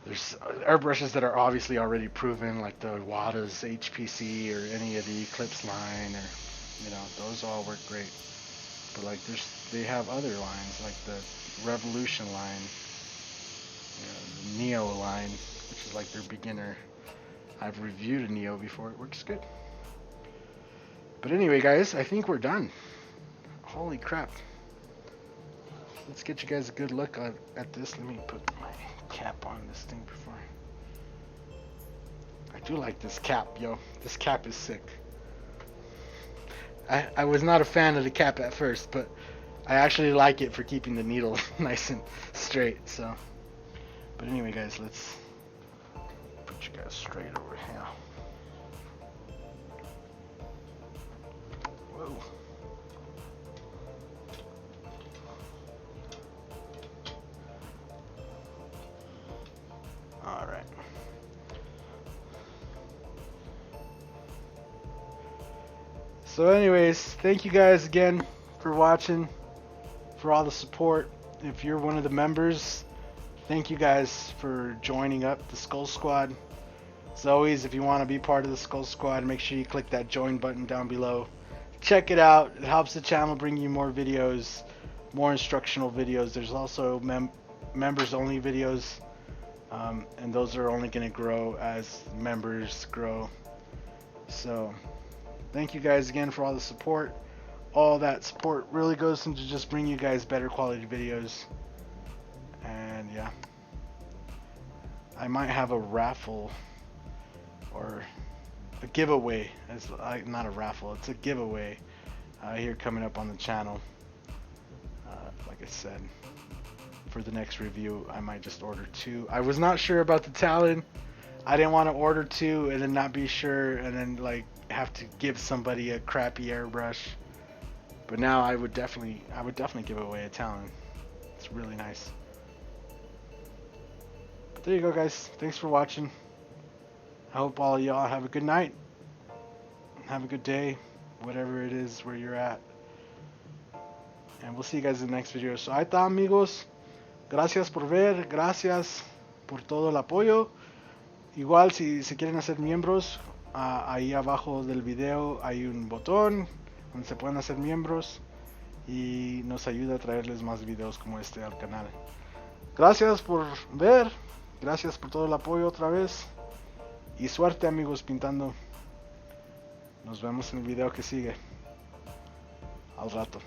[SPEAKER 1] There's airbrushes that are obviously already proven, like the Wada's HPC or any of the Eclipse line, or, you know, those all work great. But like they have other lines, like the Revolution line, you know, the Neo line, which is like their beginner. I've reviewed a Neo before, it works good. But anyway, guys, I think we're done. Holy crap. Let's get you guys a good look at this. Let me put my cap on this thing before. I do like this cap, yo. This cap is sick. I was not a fan of the cap at first, but I actually like it for keeping the needle nice and straight, so. But anyway, guys, let's put you guys straight over here. Whoa. All right. So anyways, thank you guys again for watching, for all the support. If you're one of the members, thank you guys for joining up the Skull Squad. As always, if you want to be part of the Skull Squad, make sure you click that join button down below. Check it out. It helps the channel bring you more videos, more instructional videos. There's also members only videos, and those are only going to grow as members grow. So thank you guys again for all the support. All that support really goes into just bring you guys better quality videos. And yeah, I might have a raffle or a giveaway. It's not a raffle, it's a giveaway here coming up on the channel. Like I said, for the next review, I might just order 2. I was not sure about the Talon. I didn't want to order 2 and then not be sure and then like have to give somebody a crappy airbrush. But now I would definitely give away a Talon. It's really nice. But there you go, guys. Thanks for watching. I hope all of y'all have a good night. Have a good day, whatever it is where you're at. And we'll see you guys in the next video. So ahí está, amigos. Gracias por ver. Gracias por todo el apoyo. Igual si se quieren hacer miembros, ahí abajo del video hay un botón donde se pueden hacer miembros y nos ayuda a traerles más videos como este al canal. Gracias por ver, gracias por todo el apoyo otra vez y suerte, amigos, pintando. Nos vemos en el video que sigue. Al rato.